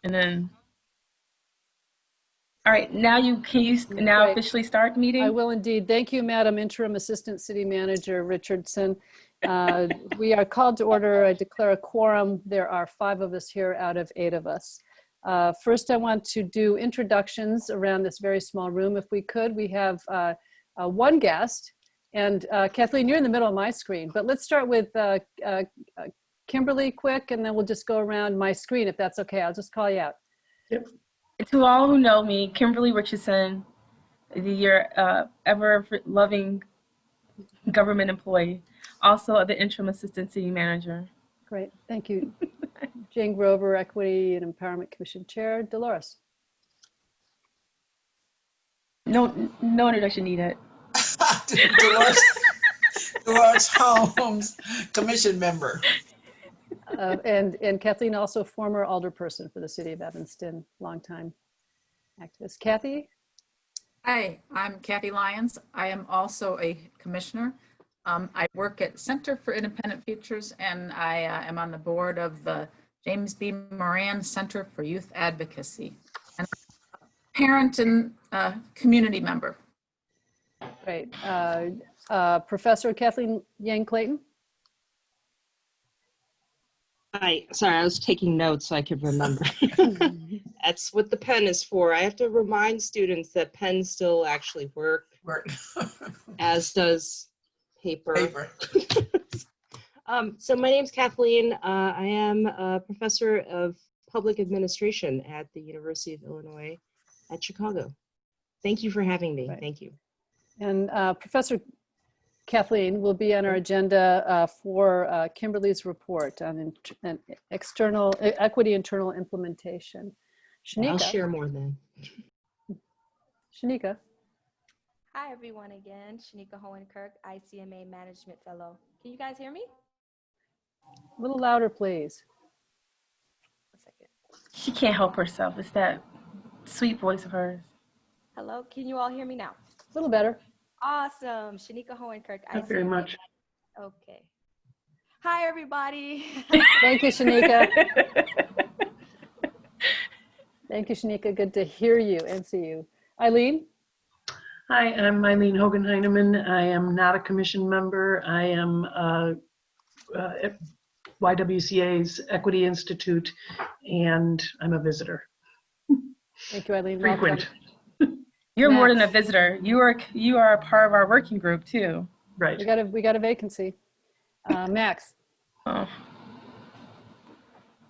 And then, all right, now can you now Great. officially start the meeting? I will indeed. Thank you, Madam Interim Assistant City Manager Richardson. We are called to order. I declare a quorum. There are 5 of us here out of 8 of us. First, I want to do introductions around this very small room, if we could. We have one guest, and Kathleen, you're in the middle of my screen, but let's start with Kimberly quick, and then we'll just go around my screen, if that's okay. I'll just call you out. Yep. To all who know me, Kimberly Richardson, your ever-loving government employee, also the interim assistant city manager. Great, thank you. Jane Grover, Equity and Empowerment Commission Chair. Dolores. No introduction needed. Dolores Holmes, Commission member. And Kathleen, also former alderperson for the city of Evanston, longtime activist. Kathy? Hi, I'm Kathy Lyons. I am also a commissioner. I work at Center for Independent Futures, and I am on the board of the James B. Moran Center for Youth Advocacy, and parent and community member. Great. Professor Kathleen Yang Clayton? Hi, sorry, I was taking notes so I could remember. That's what the pen is for. I have to remind students that pens still actually work, as does paper. So my name's Kathleen. I am a professor of public administration at the University of Illinois at Chicago. Thank you for having me. Right. Thank you. And Professor Kathleen will be on our agenda for Kimberly's report on external equity internal implementation. Shanika. I'll share more then. Shanika. Hi everyone again, Shanika Hohenkirk, ICMA Management Fellow. Can you guys hear me? A little louder, please. A second. She can't help herself. It's that sweet voice of hers. Hello, can you all hear me now? A little better. Awesome, Shanika Hohenkirk. Not very much. Okay. Hi everybody. Thank you, Shanika. Thank you, Shanika. Good to hear you and see you. Eileen? Hi, I'm Eileen Hogan-Heinemann. I am not a commission member. I am at YWCA's Equity Institute, and I'm a visitor. Thank you, Eileen. Frequent. You're Max. more than a visitor. You are a part of our working group too. Right. We got a vacancy. Max. Oh.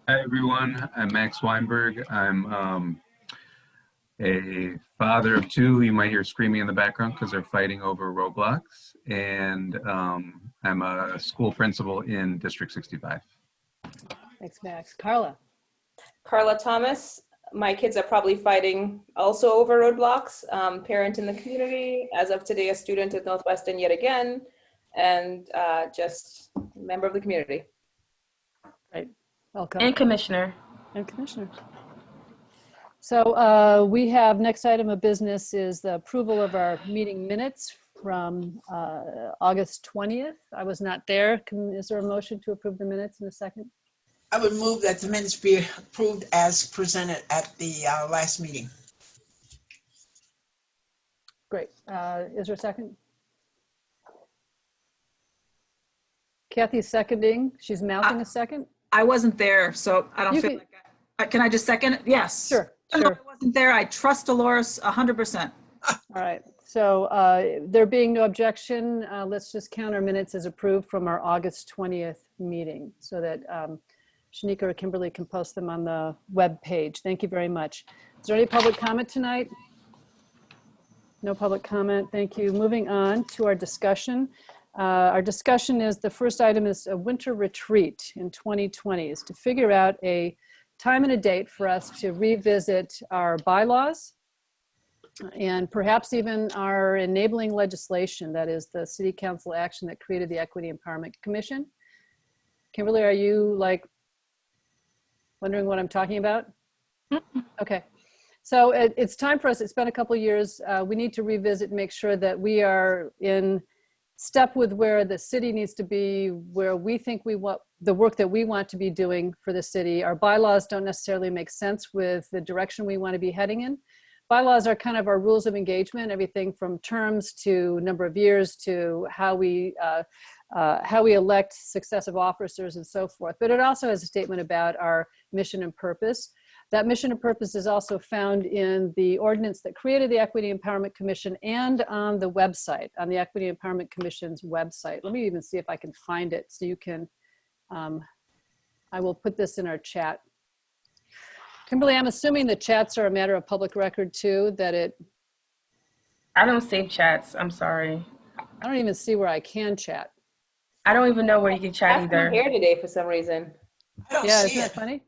Hi everyone, I'm Max Weinberg. I'm a father of 2. You might hear screaming in the background because they're fighting over Roblox. And I'm a school principal in District 65. Thanks, Max. Carla. Carla Thomas. My kids are probably fighting also over roadblocks. Parent in the community, as of today, a student at Northwestern yet again, and just a member of the community. Right. Welcome. And commissioner. And commissioner. So we have next item of business is the approval of our meeting minutes from August 20th. I was not there. Is there a motion to approve the minutes in a second? I would move that the minutes be approved as presented at the last meeting. Great. Is there a second? Kathy's seconding. She's mouthing a second. I wasn't there, so I don't You feel can- like can I just second it? Yes. Sure, Even though sure. I wasn't there. I trust Dolores 100%. All right. So there being no objection, let's just count our minutes as approved from our August 20th meeting so that Shanika or Kimberly can post them on the web page. Thank you very much. Is there any public comment tonight? No public comment. Thank you. Moving on to our discussion. Our discussion is the first item is a winter retreat in 2020 is to figure out a time and a date for us to revisit our bylaws and perhaps even our enabling legislation, that is the city council action that created the Equity Empowerment Commission. Kimberly, are you like wondering what I'm talking about? Okay. So it's time for us. It's been a couple of years. We need to revisit and make sure that we are in step with where the city needs to be, where we think we want the work that we want to be doing for the city. Our bylaws don't necessarily make sense with the direction we want to be heading in. Bylaws are kind of our rules of engagement, everything from terms to number of years to how we elect successive officers and so forth. But it also has a statement about our mission and purpose. That mission and purpose is also found in the ordinance that created the Equity Empowerment Commission and on the website, on the Equity Empowerment Commission's website. Let me even see if I can find it so you can, I will put this in our chat. Kimberly, I'm assuming the chats are a matter of public record too, that it... I don't save chats, I'm sorry. I don't even see where I can chat. I don't even know where you can chat I'm either. here today for some reason. I don't Yeah, see isn't that it. funny?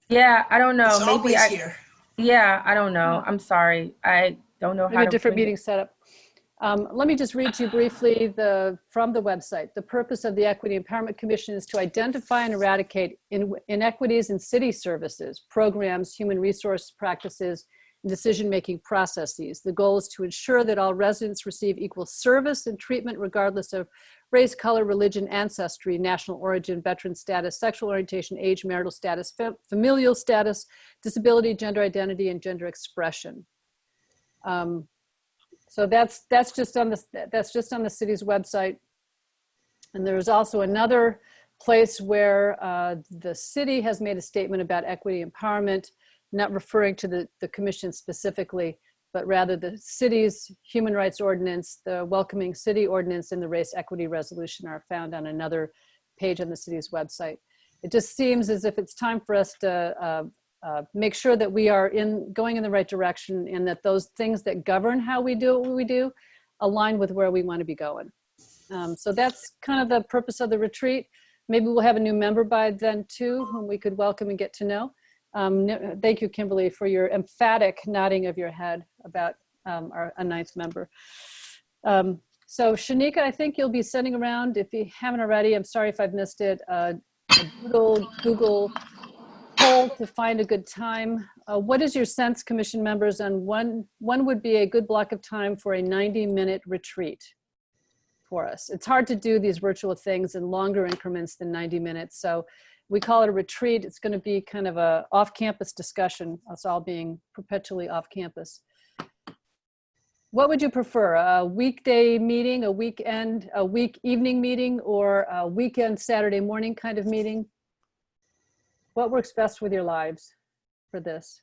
Yeah, I don't know. It's Maybe always here. Yeah, I don't know. I'm sorry. I don't know how Maybe to a different bring it. meeting setup. Let me just read to you briefly from the website. The purpose of the Equity Empowerment Commission is to identify and eradicate inequities in city services, programs, human resource practices, and decision-making processes. The goal is to ensure that all residents receive equal service and treatment regardless of race, color, religion, ancestry, national origin, veteran status, sexual orientation, age, marital status, familial status, disability, gender identity, and gender expression. So that's just on the city's website. And there's also another place where the city has made a statement about equity empowerment, not referring to the commission specifically, but rather the city's human rights ordinance, the welcoming city ordinance, and the race equity resolution are found on another page on the city's website. It just seems as if it's time for us to make sure that we are going in the right direction, and that those things that govern how we do what we do align with where we want to be going. So that's kind of the purpose of the retreat. Maybe we'll have a new member by then too, whom we could welcome and get to know. Thank you, Kimberly, for your emphatic nodding of your head about a ninth member. So Shanika, I think you'll be sending around, if you haven't already, I'm sorry if I've missed it, a Google poll to find a good time. What is your sense, commission members, on when would be a good block of time for a 90-minute retreat for us? It's hard to do these virtual things in longer increments than 90 minutes. So we call it a retreat. It's going to be kind of a off-campus discussion, us all being perpetually off-campus. What would you prefer, a weekday meeting, a week evening meeting, or a weekend Saturday morning kind of meeting? What works best with your lives for this?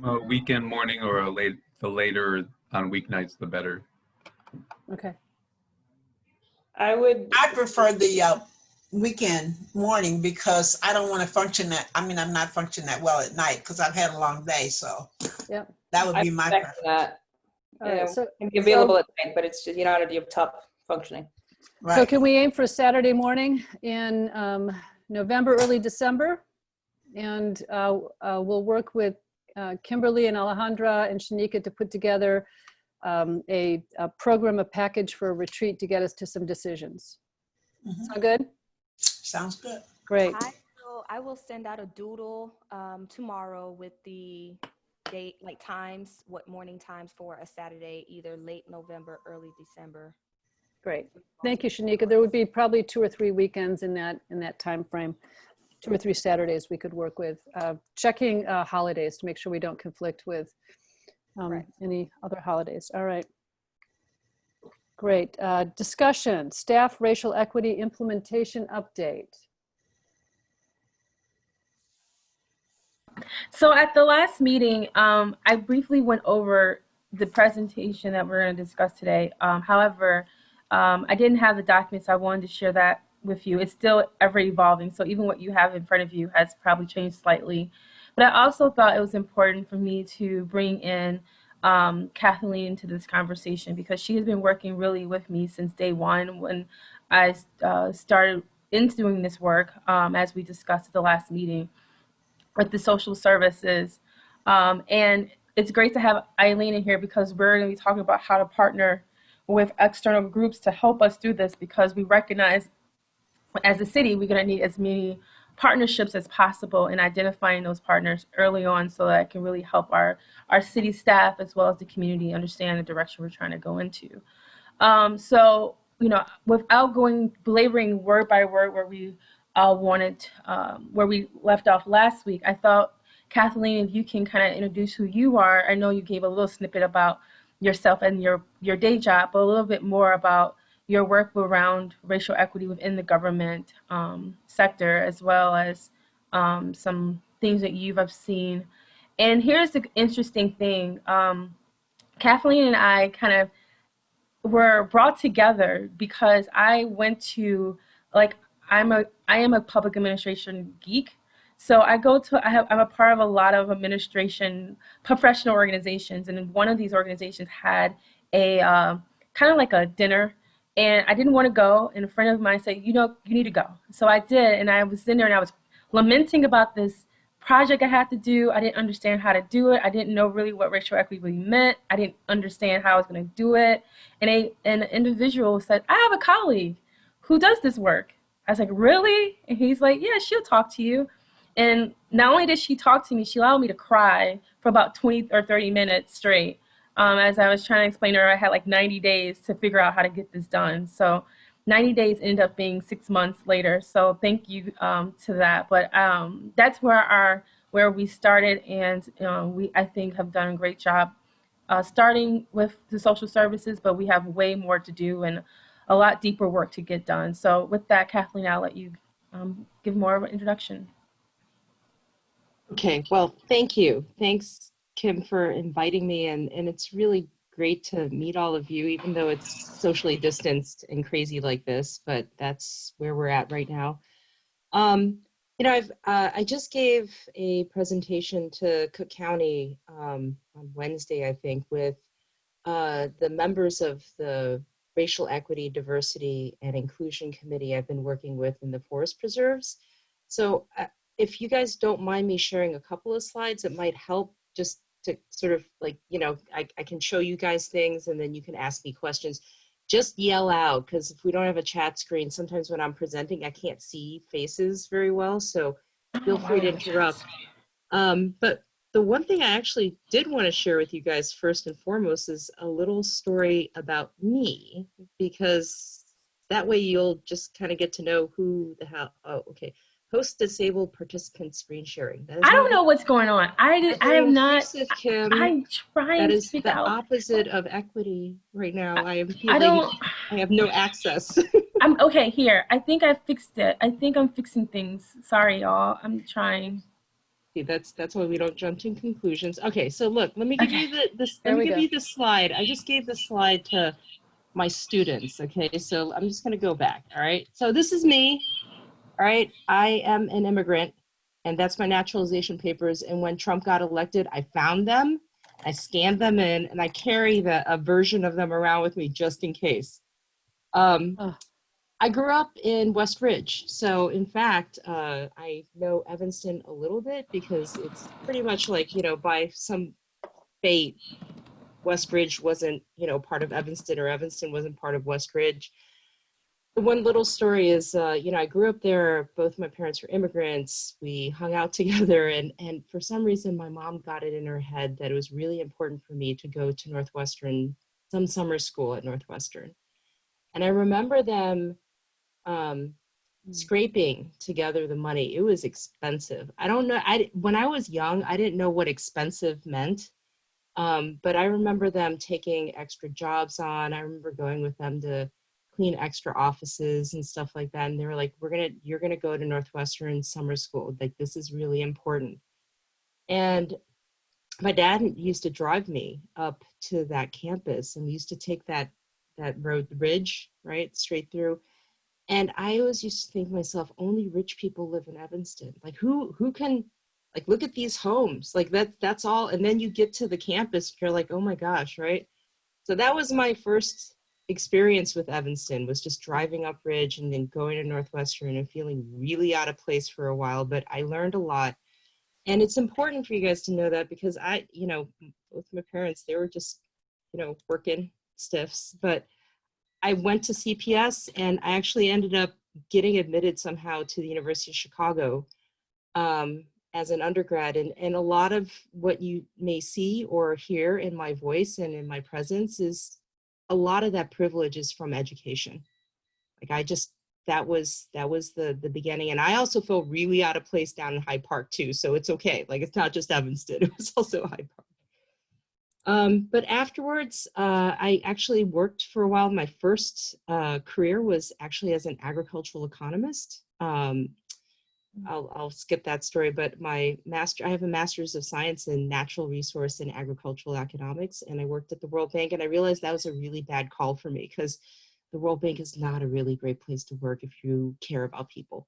A weekend morning or the later on weeknights, the better. Okay. I prefer the weekend morning because I don't want to function I'm not functioning that well at night because I've had a long day. So yep. That would be my preference. That. All right, so can be available at night, but it's just, out of your top functioning. Right. So can we aim for Saturday morning in November, early December? And we'll work with Kimberly and Alejandra and Shanika to put together a program, a package for a retreat to get us to some decisions. Mm-hmm. Sound good? Sounds good. Great. I will send out a doodle tomorrow with the date, like times, what morning times for a Saturday, either late November, early December. Great. Thank you, Shanika. There would be probably 2 or 3 weekends in that time frame. 2 or 3 Saturdays we could work with. Checking holidays to make sure we don't conflict with any other holidays. All right. Great. Discussion, staff racial equity implementation update. So at the last meeting, I briefly went over the presentation that we're going to discuss today. However, I didn't have the documents. I wanted to share that with you. It's still ever evolving. So even what you have in front of you has probably changed slightly. But I also thought it was important for me to bring in Kathleen into this conversation because she has been working really with me since day one when I started into doing this work, as we discussed at the last meeting, with the social services. And it's great to have Eileen in here because we're going to be talking about how to partner with external groups to help us do this, because we recognize as a city, we're going to need as many partnerships as possible in identifying those partners early on so that it can really help our city staff as well as the community understand the direction we're trying to go into. So, without belaboring word by word where we where we left off last week, I thought, Kathleen, if you can kind of introduce who you are. I know you gave a little snippet about yourself and your day job, but a little bit more about your work around racial equity within the government sector, as well as some things that you've seen. And here's the interesting thing. Kathleen and I kind of were brought together because I went to, like, I am a public administration geek. So I'm a part of a lot of administration professional organizations, and one of these organizations had a kind of like a dinner, and I didn't want to go, and a friend of mine said, you need to go. So I did, and I was in there and I was lamenting about this project I had to do. I didn't understand how to do it. I didn't know really what racial equity really meant. I didn't understand how I was going to do it. And an individual said, I have a colleague who does this work. I was like, really? And he's like, yeah, she'll talk to you. And not only did she talk to me, she allowed me to cry for about 20 or 30 minutes straight. As I was trying to explain to her, I had like 90 days to figure out how to get this done. So 90 days ended up being 6 months later. So thank you to that. But that's where we started, and we, I think, have done a great job starting with the social services, but we have way more to do and a lot deeper work to get done. So with that, Kathleen, I'll let you give more of an introduction. Okay, well, thank you. Thanks, Kim, for inviting me, and it's really great to meet all of you, even though it's socially distanced and crazy like this, but that's where we're at right now. I just gave a presentation to Cook County on Wednesday, I think, with the members of the Racial Equity, Diversity, and Inclusion Committee I've been working with in the forest preserves. So if you guys don't mind me sharing a couple of slides, it might help just to sort of like, I can show you guys things and then you can ask me questions. Just yell out, because if we don't have a chat screen, sometimes when I'm presenting, I can't see faces very well. So feel free to interrupt. But the one thing I actually did want to share with you guys first and foremost is a little story about me, because that way you'll just kind of get to know who the hell, oh, okay. Host disabled participant screen sharing. I don't know what's going on. I have not. Kim. I'm trying that to is figure the out. opposite of equity right now. I am feeling I have no access. I'm okay here. I think I fixed it. I think I'm fixing things. Sorry, y'all. I'm trying. See, that's why we don't jump to conclusions. Okay, so look, let me give you the slide. I just gave the slide to my students. Okay, so I'm just gonna go back. All right, so this is me. All right, I am an immigrant, and that's my naturalization papers. And when Trump got elected, I found them, I scanned them in, and I carry a version of them around with me just in case. I grew up in West Ridge, so in fact, I know Evanston a little bit because it's pretty much like, by some fate, West Ridge wasn't, part of Evanston, or Evanston wasn't part of West Ridge. The one little story is, I grew up there. Both my parents were immigrants. We hung out together, and for some reason, my mom got it in her head that it was really important for me to go to Northwestern, some summer school at Northwestern. And I remember them scraping together the money. It was expensive. I don't know. When I was young, I didn't know what expensive meant. But I remember them taking extra jobs on. I remember going with them to clean extra offices and stuff like that. And they were like, you're gonna go to Northwestern summer school. Like, this is really important. And my dad used to drive me up to that campus, and we used to take that road, the ridge, right, straight through. And I always used to think to myself, only rich people live in Evanston. Like, who can, like, look at these homes, like that's all. And then you get to the campus, you're like, oh my gosh, right? So that was my first experience with Evanston, was just driving up Ridge and then going to Northwestern and feeling really out of place for a while. But I learned a lot. And it's important for you guys to know that, because both my parents, they were just, working stiffs. But I went to CPS, and I actually ended up getting admitted somehow to the University of Chicago as an undergrad. And a lot of what you may see or hear in my voice and in my presence is a lot of that privilege is from education. Like that was the beginning. And I also felt really out of place down in Hyde Park too. So it's okay. Like, it's not just Evanston, it was also Hyde Park. But afterwards, I actually worked for a while. My first career was actually as an agricultural economist. I'll skip that story, but I have a master's of science in natural resource and agricultural economics, and I worked at the World Bank, and I realized that was a really bad call for me because the World Bank is not a really great place to work if you care about people.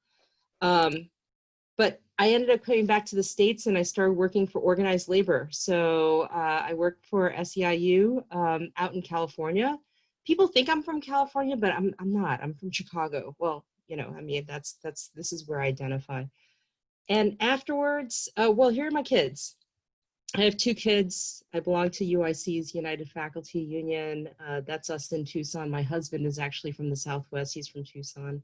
But I ended up coming back to the States and I started working for organized labor. So I worked for SEIU out in California. People think I'm from California, but I'm not. I'm from Chicago. Well, you know, I mean, this is where I identify. And afterwards, well, here are my kids. I have 2 kids. I belong to UIC's United Faculty Union. That's us in Tucson. My husband is actually from the Southwest. He's from Tucson.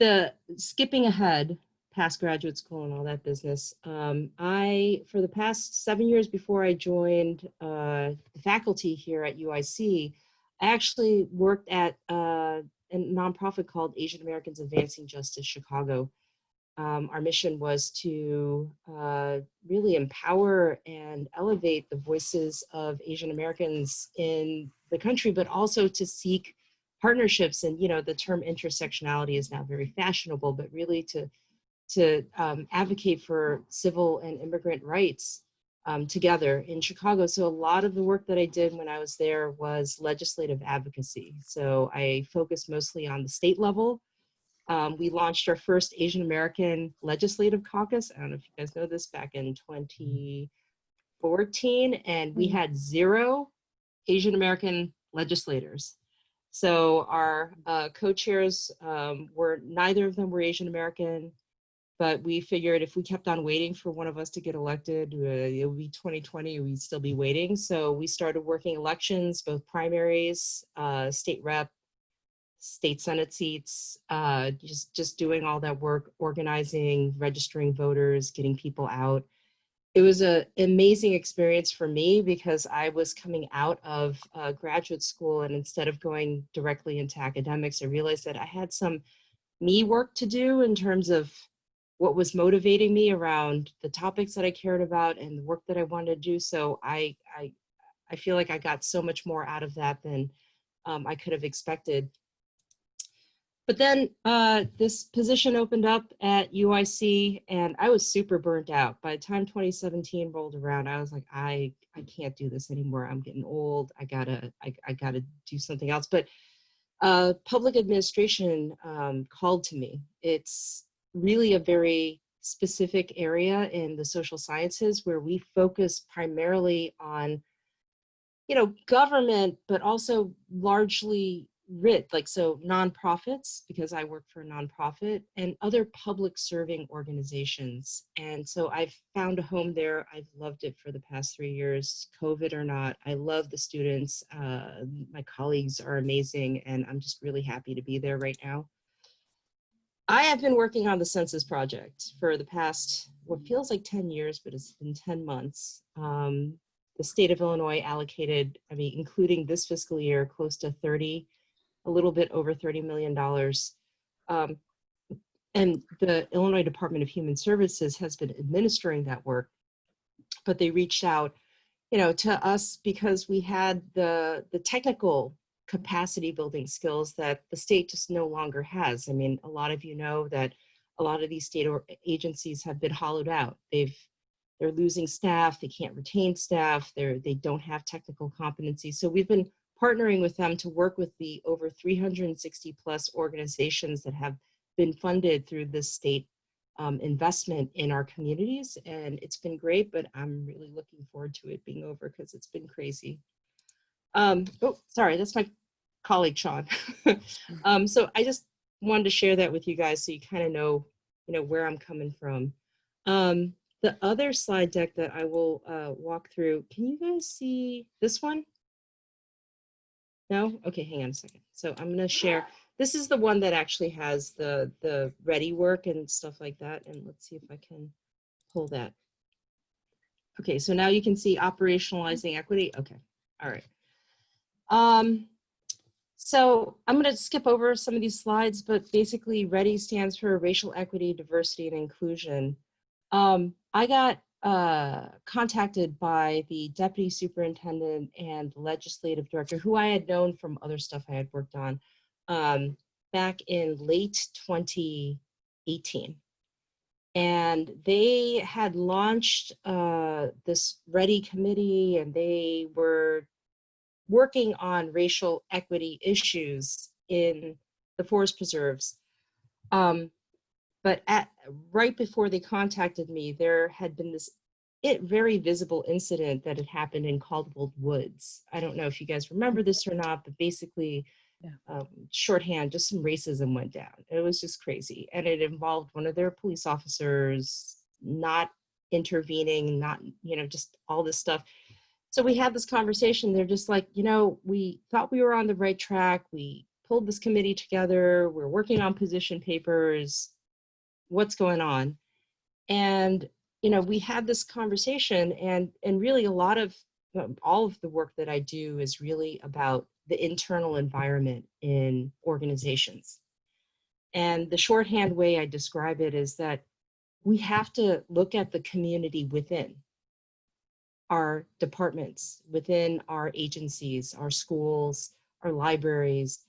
The skipping ahead past graduate school and all that business, for the past 7 years before I joined the faculty here at UIC, I actually worked at a nonprofit called Asian Americans Advancing Justice Chicago. Our mission was to really empower and elevate the voices of Asian Americans in the country, but also to seek partnerships. And, you know, the term intersectionality is now very fashionable, but really to advocate for civil and immigrant rights together in Chicago. So a lot of the work that I did when I was there was legislative advocacy. So I focused mostly on the state level. We launched our first Asian American Legislative Caucus. I don't know if you guys know this, back in 2014, and we had 0 Asian American legislators. So our co-chairs neither of them were Asian American, but we figured if we kept on waiting for one of us to get elected, it would be 2020, we'd still be waiting. So we started working elections, both primaries, state rep, state senate seats, just doing all that work, organizing, registering voters, getting people out. It was an amazing experience for me because I was coming out of graduate school, and instead of going directly into academics, I realized that I had some me work to do in terms of what was motivating me around the topics that I cared about and the work that I wanted to do. So I feel like I got so much more out of that than I could have expected. But then this position opened up at UIC, and I was super burnt out. By the time 2017 rolled around, I was like, I can't do this anymore. I'm getting old. I gotta do something else. But public administration called to me. It's really a very specific area in the social sciences where we focus primarily on, you know, government, but also largely so nonprofits, because I work for a nonprofit, and other public serving organizations. And so I've found a home there. I've loved it for the past 3 years, COVID or not. I love the students. My colleagues are amazing, and I'm just really happy to be there right now. I have been working on the census project for the past, what feels like 10 years, but it's been 10 months. The state of Illinois allocated, I mean, including this fiscal year, close to a little bit over $30 million. And the Illinois Department of Human Services has been administering that work, but they reached out, you know, to us because we had the technical capacity building skills that the state just no longer has. I mean, a lot of you know that a lot of these state agencies have been hollowed out. They're losing staff, they can't retain staff, they don't have technical competency. So we've been partnering with them to work with the over 360 plus organizations that have been funded through this state investment in our communities. And it's been great, but I'm really looking forward to it being over because it's been crazy. Oh, sorry, that's my colleague, Sean. So I just wanted to share that with you guys so you kind of know, where I'm coming from. The other slide deck that I will walk through, can you guys see this one? No? Okay, hang on a second. So I'm gonna share, this is the one that actually has the ready work and stuff like that. And let's see if I can pull that. Okay, so now you can see operationalizing equity. Okay, all right. So I'm going to skip over some of these slides, but basically READY stands for Racial Equity, Diversity, and Inclusion. I got contacted by the deputy superintendent and legislative director, who I had known from other stuff I had worked on back in late 2018. And they had launched this READY committee, and they were working on racial equity issues in the forest preserves. But right before they contacted me, there had been this very visible incident that had happened in Caldwell Woods. I don't know if you guys remember this or not, but basically, shorthand, just some racism went down. It was just crazy. And it involved one of their police officers not intervening, not, just all this stuff. So we had this conversation. They're just like, we thought we were on the right track. We pulled this committee together. We're working on position papers. What's going on? And, we had this conversation, and really a lot of, all of the work that I do is really about the internal environment in organizations. And the shorthand way I describe it is that we have to look at the community within our departments, within our agencies, our schools, our libraries,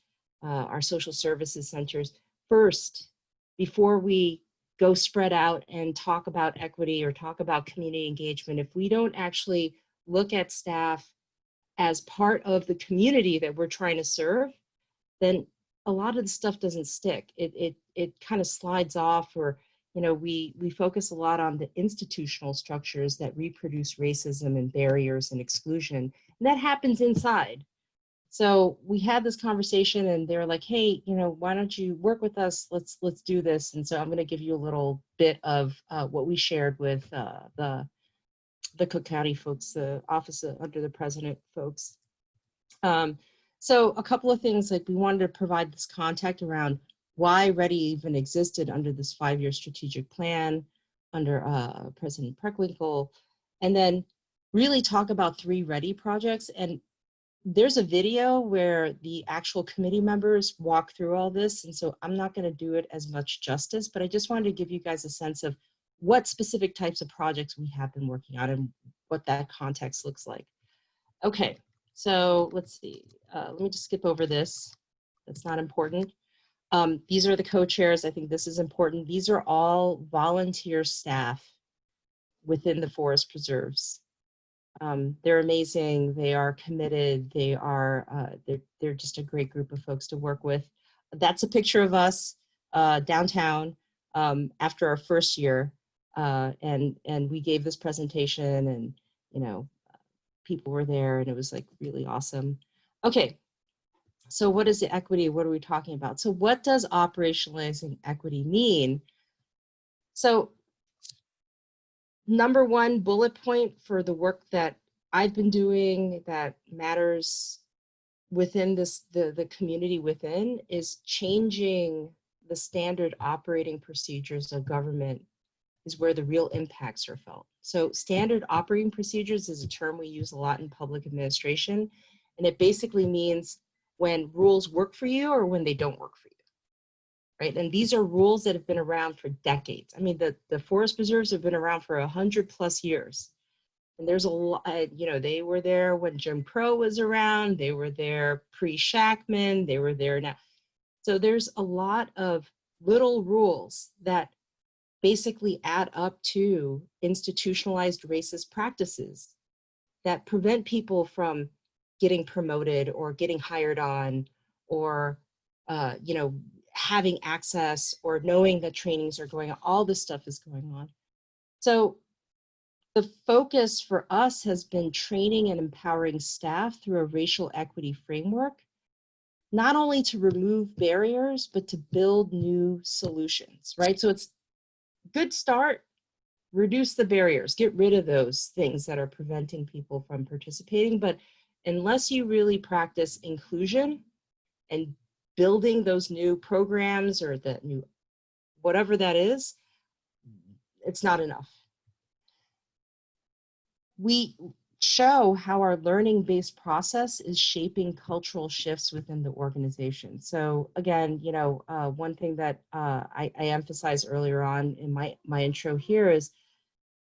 our social services centers first, before we go spread out and talk about equity or talk about community engagement. If we don't actually look at staff as part of the community that we're trying to serve, then a lot of the stuff doesn't stick. It kind of slides off, or we focus a lot on the institutional structures that reproduce racism and barriers and exclusion, and that happens inside. So we had this conversation, and they're like, hey, why don't you work with us? Let's do this. And so I'm going to give you a little bit of what we shared with the Cook County folks, the Office Under the President folks. So a couple of things, like we wanted to provide this context around why READY even existed under this 5-year strategic plan under President Preckwinkle, and then really talk about 3 READY projects. And there's a video where the actual committee members walk through all this, and so I'm not going to do it as much justice, but I just wanted to give you guys a sense of what specific types of projects we have been working on and what that context looks like. Okay, so let's see. Let me just skip over this. That's not important. These are the co-chairs. I think this is important. These are all volunteer staff within the forest preserves. They're amazing. They are committed. They are, they're just a great group of folks to work with. That's a picture of us downtown after our first year. And we gave this presentation, and, people were there, and it was like really awesome. Okay. So what is the equity? What are we talking about? So what does operationalizing equity mean? So number 1 bullet point for the work that I've been doing that matters within this, the community within, is changing the standard operating procedures of government is where the real impacts are felt. So standard operating procedures is a term we use a lot in public administration, and it basically means when rules work for you or when they don't work for you, right? And these are rules that have been around for decades. I mean, the forest preserves have been around for 100+ years. And there's a lot, they were there when Jim Crow was around, they were there pre-Shackman, they were there now. So there's a lot of little rules that basically add up to institutionalized racist practices that prevent people from getting promoted or getting hired on, or having access, or knowing that trainings are going on. All this stuff is going on. So the focus for us has been training and empowering staff through a racial equity framework, not only to remove barriers, but to build new solutions, right? So it's good start, reduce the barriers, get rid of those things that are preventing people from participating. But unless you really practice inclusion and building those new programs or the new, whatever that is, it's not enough. show how our learning-based process is shaping cultural shifts within the organization. So again, you know, one thing that I emphasized earlier on in my intro here is,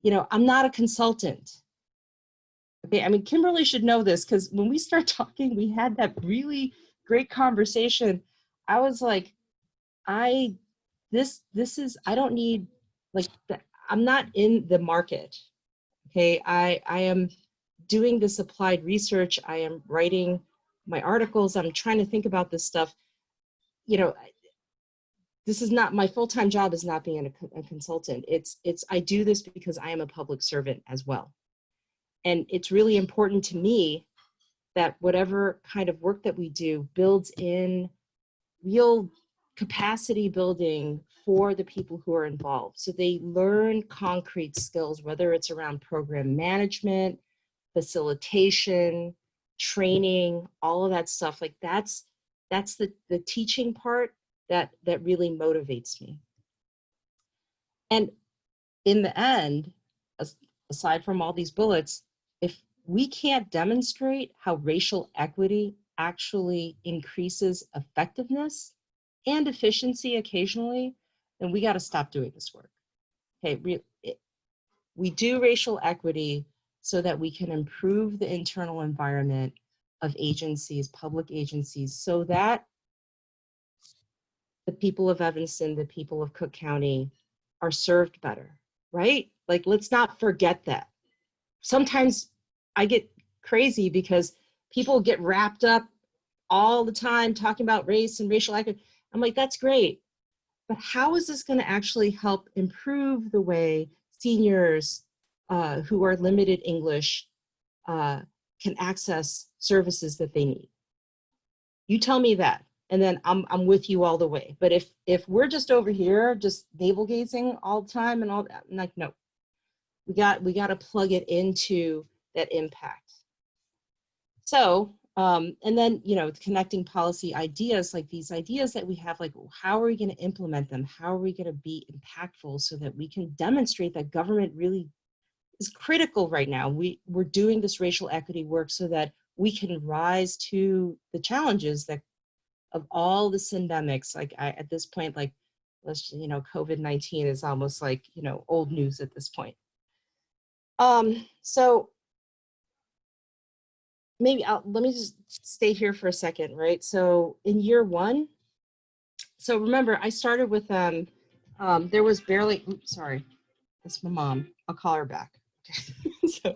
you know, I'm not a consultant. Okay, I mean, Kimberly should know this, because when we start talking, we had that really great conversation. I was like, this is, I don't need, like, I'm not in the market. Okay, I am doing this applied research. I am writing my articles. I'm trying to think about this stuff. You know, this is not, my full-time job is not being a consultant. I do this because I am a public servant as well. And it's really important to me that whatever kind of work that we do builds in real capacity building for the people who are involved. So they learn concrete skills, whether it's around program management, facilitation, training, all of that stuff. Like that's the teaching part that really motivates me. And in the end, aside from all these bullets, if we can't demonstrate how racial equity actually increases effectiveness and efficiency occasionally, then we got to stop doing this work. Okay, we do racial equity so that we can improve the internal environment of agencies, public agencies, so that the people of Evanston, the people of Cook County are served better, right? Like, let's not forget that. Sometimes I get crazy because people get wrapped up all the time talking about race and racial equity. I'm like, that's great, but how is this going to actually help improve the way seniors who are limited English can access services that they need? You tell me that, and then I'm with you all the way. But if we're just over here just navel gazing all the time and all that, I'm like, no, we got to plug it into that impact. So and then, you know, connecting policy ideas, like these ideas that we have, like, how are we going to implement them? How are we going to be impactful so that we can demonstrate that government really is critical right now? We're doing this racial equity work so that we can rise to the challenges that of all the syndemics. Like at this point, like, you know, COVID-19 is almost like, you know, old news at this point. So maybe let me just stay here for a second, right? So in year one, so remember I started with, there was barely, oops, sorry, that's my mom. I'll call her back. So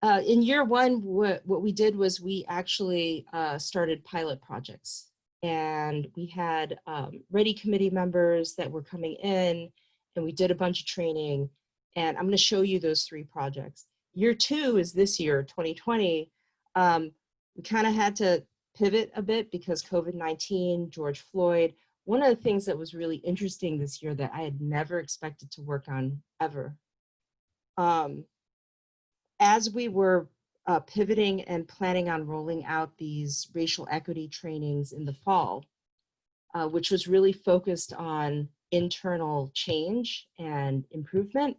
in year one, what we did was we actually started pilot projects, and we had ready committee members that were coming in, and we did a bunch of training, and I'm going to show you those 3 projects. Year 2 is this year, 2020. We kind of had to pivot a bit because COVID-19, George Floyd. One of the things that was really interesting this year that I had never expected to work on ever, as we were pivoting and planning on rolling out these racial equity trainings in the fall, which was really focused on internal change and improvement,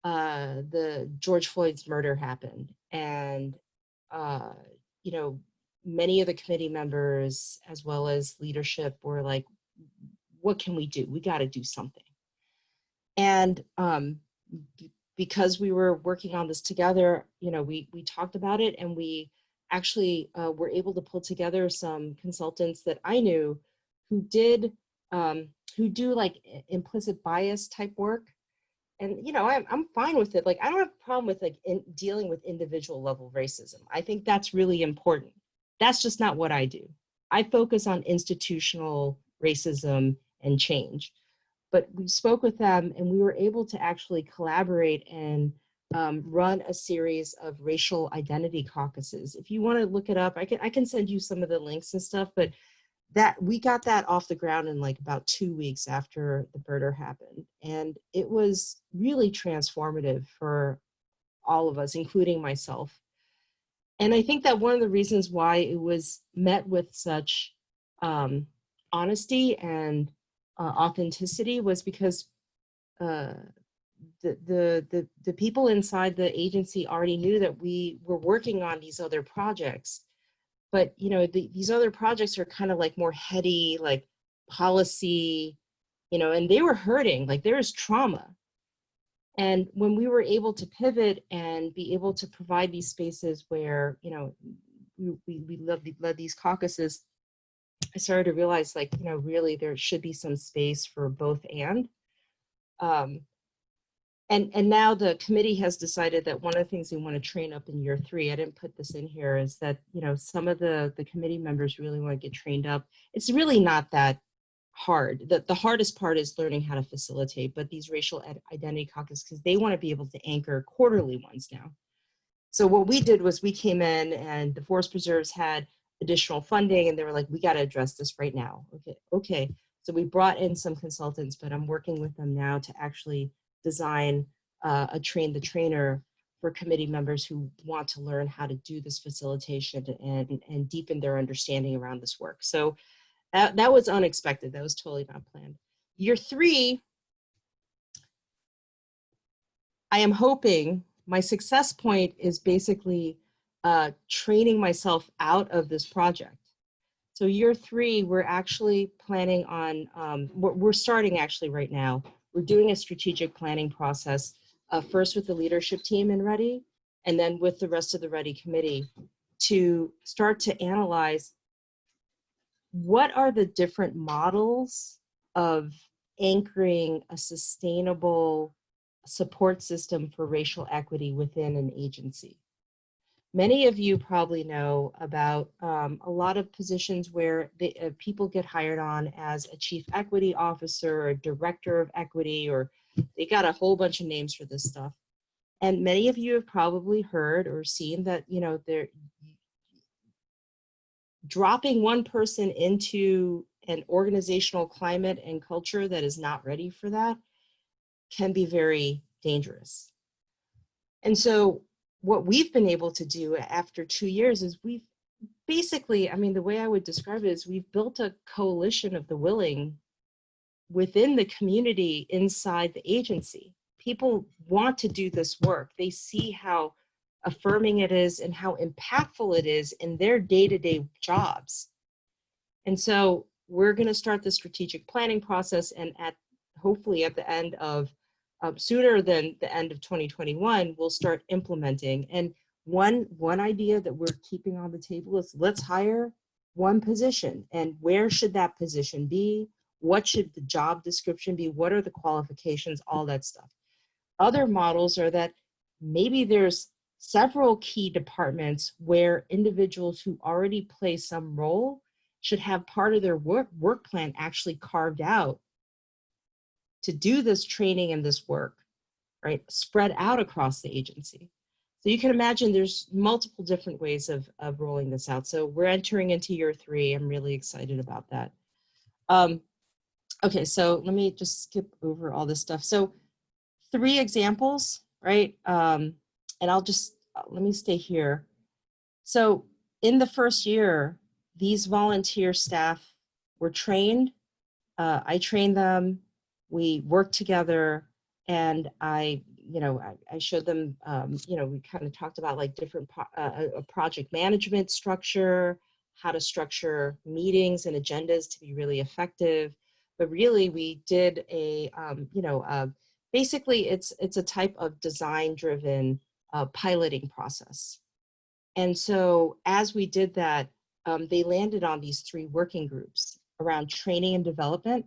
the George Floyd's murder happened. And, you know, many of the committee members, as well as leadership, were like, what can we do? We got to do something. And because we were working on this together, you know, we talked about it, and we actually were able to pull together some consultants that I knew who do like implicit bias type work. And, you know, I'm fine with it. Like, I don't have a problem with like dealing with individual level racism. I think that's really important. That's just not what I do. I focus on institutional racism and change. But we spoke with them, and we were able to actually collaborate and run a series of racial identity caucuses. If you want to look it up, I can send you some of the links and stuff, but that we got that off the ground in like about 2 weeks after the murder happened. And it was really transformative for all of us, including myself. And I think that one of the reasons why it was met with such honesty and authenticity was because the people inside the agency already knew that we were working on these other projects. But, you know, these other projects are kind of like more heady, like policy, you know, and they were hurting, like there was trauma. And when we were able to pivot and be able to provide these spaces where, you know, we led these caucuses, I started to realize, like, you know, really there should be some space for both and. And now the committee has decided that one of the things they want to train up in year 3, I didn't put this in here, is that, you know, some of the committee members really want to get trained up. It's really not that hard. The hardest part is learning how to facilitate, but these racial identity caucus, because they want to be able to anchor quarterly ones now. So what we did was we came in and the Forest Preserves had additional funding and they were like, we got to address this right now. Okay. So we brought in some consultants, but I'm working with them now to actually design a train the trainer for committee members who want to learn how to do this facilitation and deepen their understanding around this work. So that was unexpected. That was totally not planned. Year 3, I am hoping my success point is basically training myself out of this project. So year 3, we're actually planning on, we're starting actually right now. We're doing a strategic planning process, first with the leadership team in Ready, and then with the rest of the Ready committee to start to analyze what are the different models of anchoring a sustainable support system for racial equity within an agency. Many of you probably know about a lot of positions where people get hired on as a chief equity officer or director of equity, or they got a whole bunch of names for this stuff. And many of you have probably heard or seen that, you know, they're dropping one person into an organizational climate and culture that is not ready for that can be very dangerous. And so what we've been able to do after 2 years is we've basically, I mean, the way I would describe it is we've built a coalition of the willing within the community inside the agency. People want to do this work. They see how affirming it is and how impactful it is in their day-to-day jobs. And so we're going to start the strategic planning process, and hopefully at the end of sooner than the end of 2021, we'll start implementing. And one idea that we're keeping on the table is let's hire one position. And where should that position be? What should the job description be? What are the qualifications? All that stuff. Other models are that maybe there's several key departments where individuals who already play some role should have part of their work plan actually carved out to do this training and this work, right? Spread out across the agency. So you can imagine there's multiple different ways of rolling this out. So we're entering into year 3. I'm really excited about that. Okay, so let me just skip over all this stuff. So 3 examples, right? And I'll just, let me stay here. So in the first year, these volunteer staff were trained. I trained them. We worked together, and I showed them, we kind of talked about like different a project management structure, how to structure meetings and agendas to be really effective. But really, we did a, basically it's a type of design-driven piloting process. And so as we did that, they landed on these 3 working groups around training and development,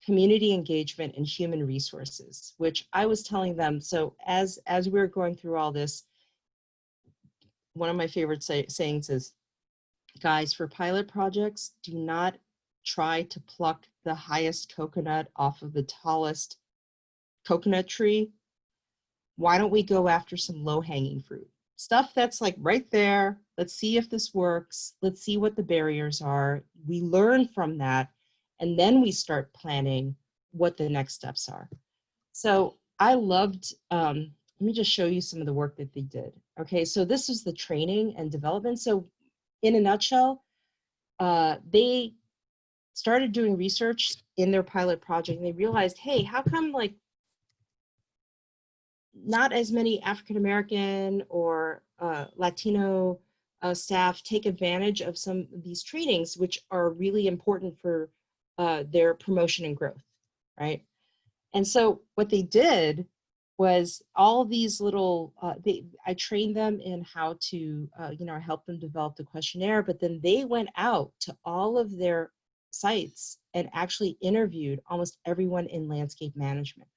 community engagement, and human resources, which I was telling them. So as we're going through all this, one of my favorite sayings is, guys, for pilot projects, do not try to pluck the highest coconut off of the tallest coconut tree. Why don't we go after some low-hanging fruit? Stuff that's like right there. Let's see if this works. Let's see what the barriers are. We learn from that, and then we start planning what the next steps are. So I loved, let me just show you some of the work that they did. Okay, so this is the training and development. So in a nutshell, they started doing research in their pilot project, and they realized, hey, how come like not as many African American or Latino staff take advantage of some of these trainings, which are really important for their promotion and growth, right? And so what they did was all these little, I trained them in how to, you know, I helped them develop the questionnaire, but then they went out to all of their sites and actually interviewed almost everyone in landscape management.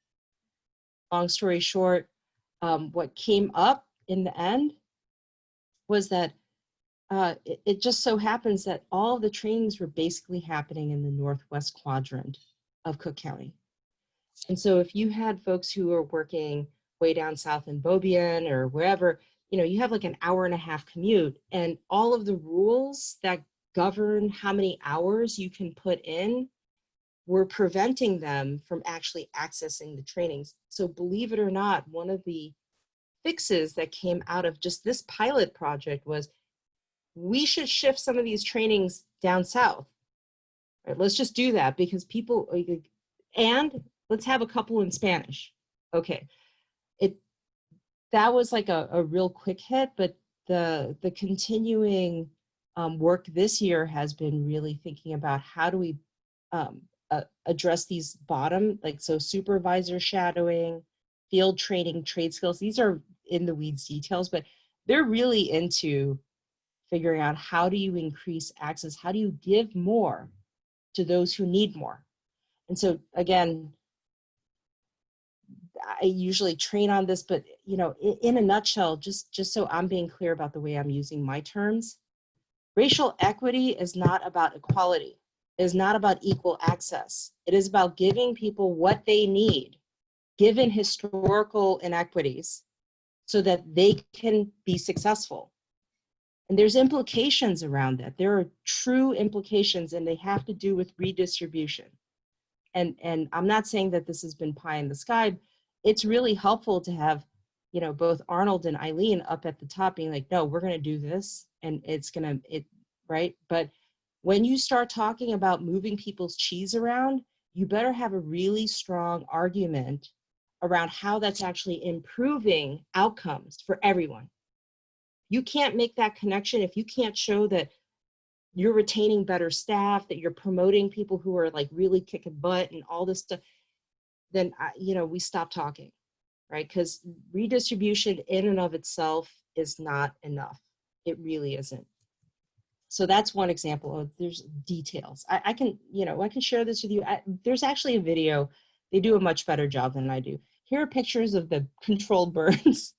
Long story short, what came up in the end was that it just so happens that all of the trainings were basically happening in the northwest quadrant of Cook County. And so if you had folks who are working way down south in Beaubien or wherever, you know, you have like an hour and a half commute, and all of the rules that govern how many hours you can put in were preventing them from actually accessing the trainings. So believe it or not, one of the fixes that came out of just this pilot project was we should shift some of these trainings down south. Right, let's just do that because people, and let's have a couple in Spanish. Okay, that was like a real quick hit, but the continuing work this year has been really thinking about how do we address these bottom, like so supervisor shadowing, field training, trade skills. These are in the weeds details, but they're really into figuring out how do you increase access, how do you give more to those who need more. And so again, I usually train on this, but you know, in a nutshell, just so I'm being clear about the way I'm using my terms, racial equity is not about equality. It is not about equal access. It is about giving people what they need, given historical inequities, so that they can be successful. And there's implications around that. There are true implications, and they have to do with redistribution. And I'm not saying that this has been pie in the sky. It's really helpful to have, you know, both Arnold and Eileen up at the top being like, no, we're going to do this, and it's going to, right? But when you start talking about moving people's cheese around, you better have a really strong argument around how that's actually improving outcomes for everyone. You can't make that connection if you can't show that you're retaining better staff, that you're promoting people who are like really kicking butt and all this stuff, then, you know, we stop talking, right? Because redistribution in and of itself is not enough. It really isn't. So that's one example of, there's details. I can, you know, I can share this with you. There's actually a video. They do a much better job than I do. Here are pictures of the controlled burns,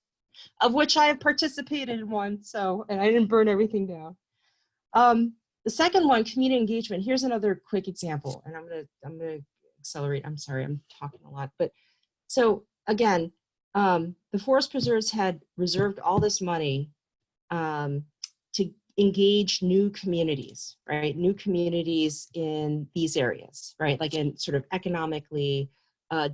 of which I have participated in one. So, and I didn't burn everything down. The second one, community engagement. Here's another quick example, and I'm gonna accelerate. I'm sorry, I'm talking a lot. But so again, the forest preserves had reserved all this money to engage new communities, right? New communities in these areas, right? Like in sort of economically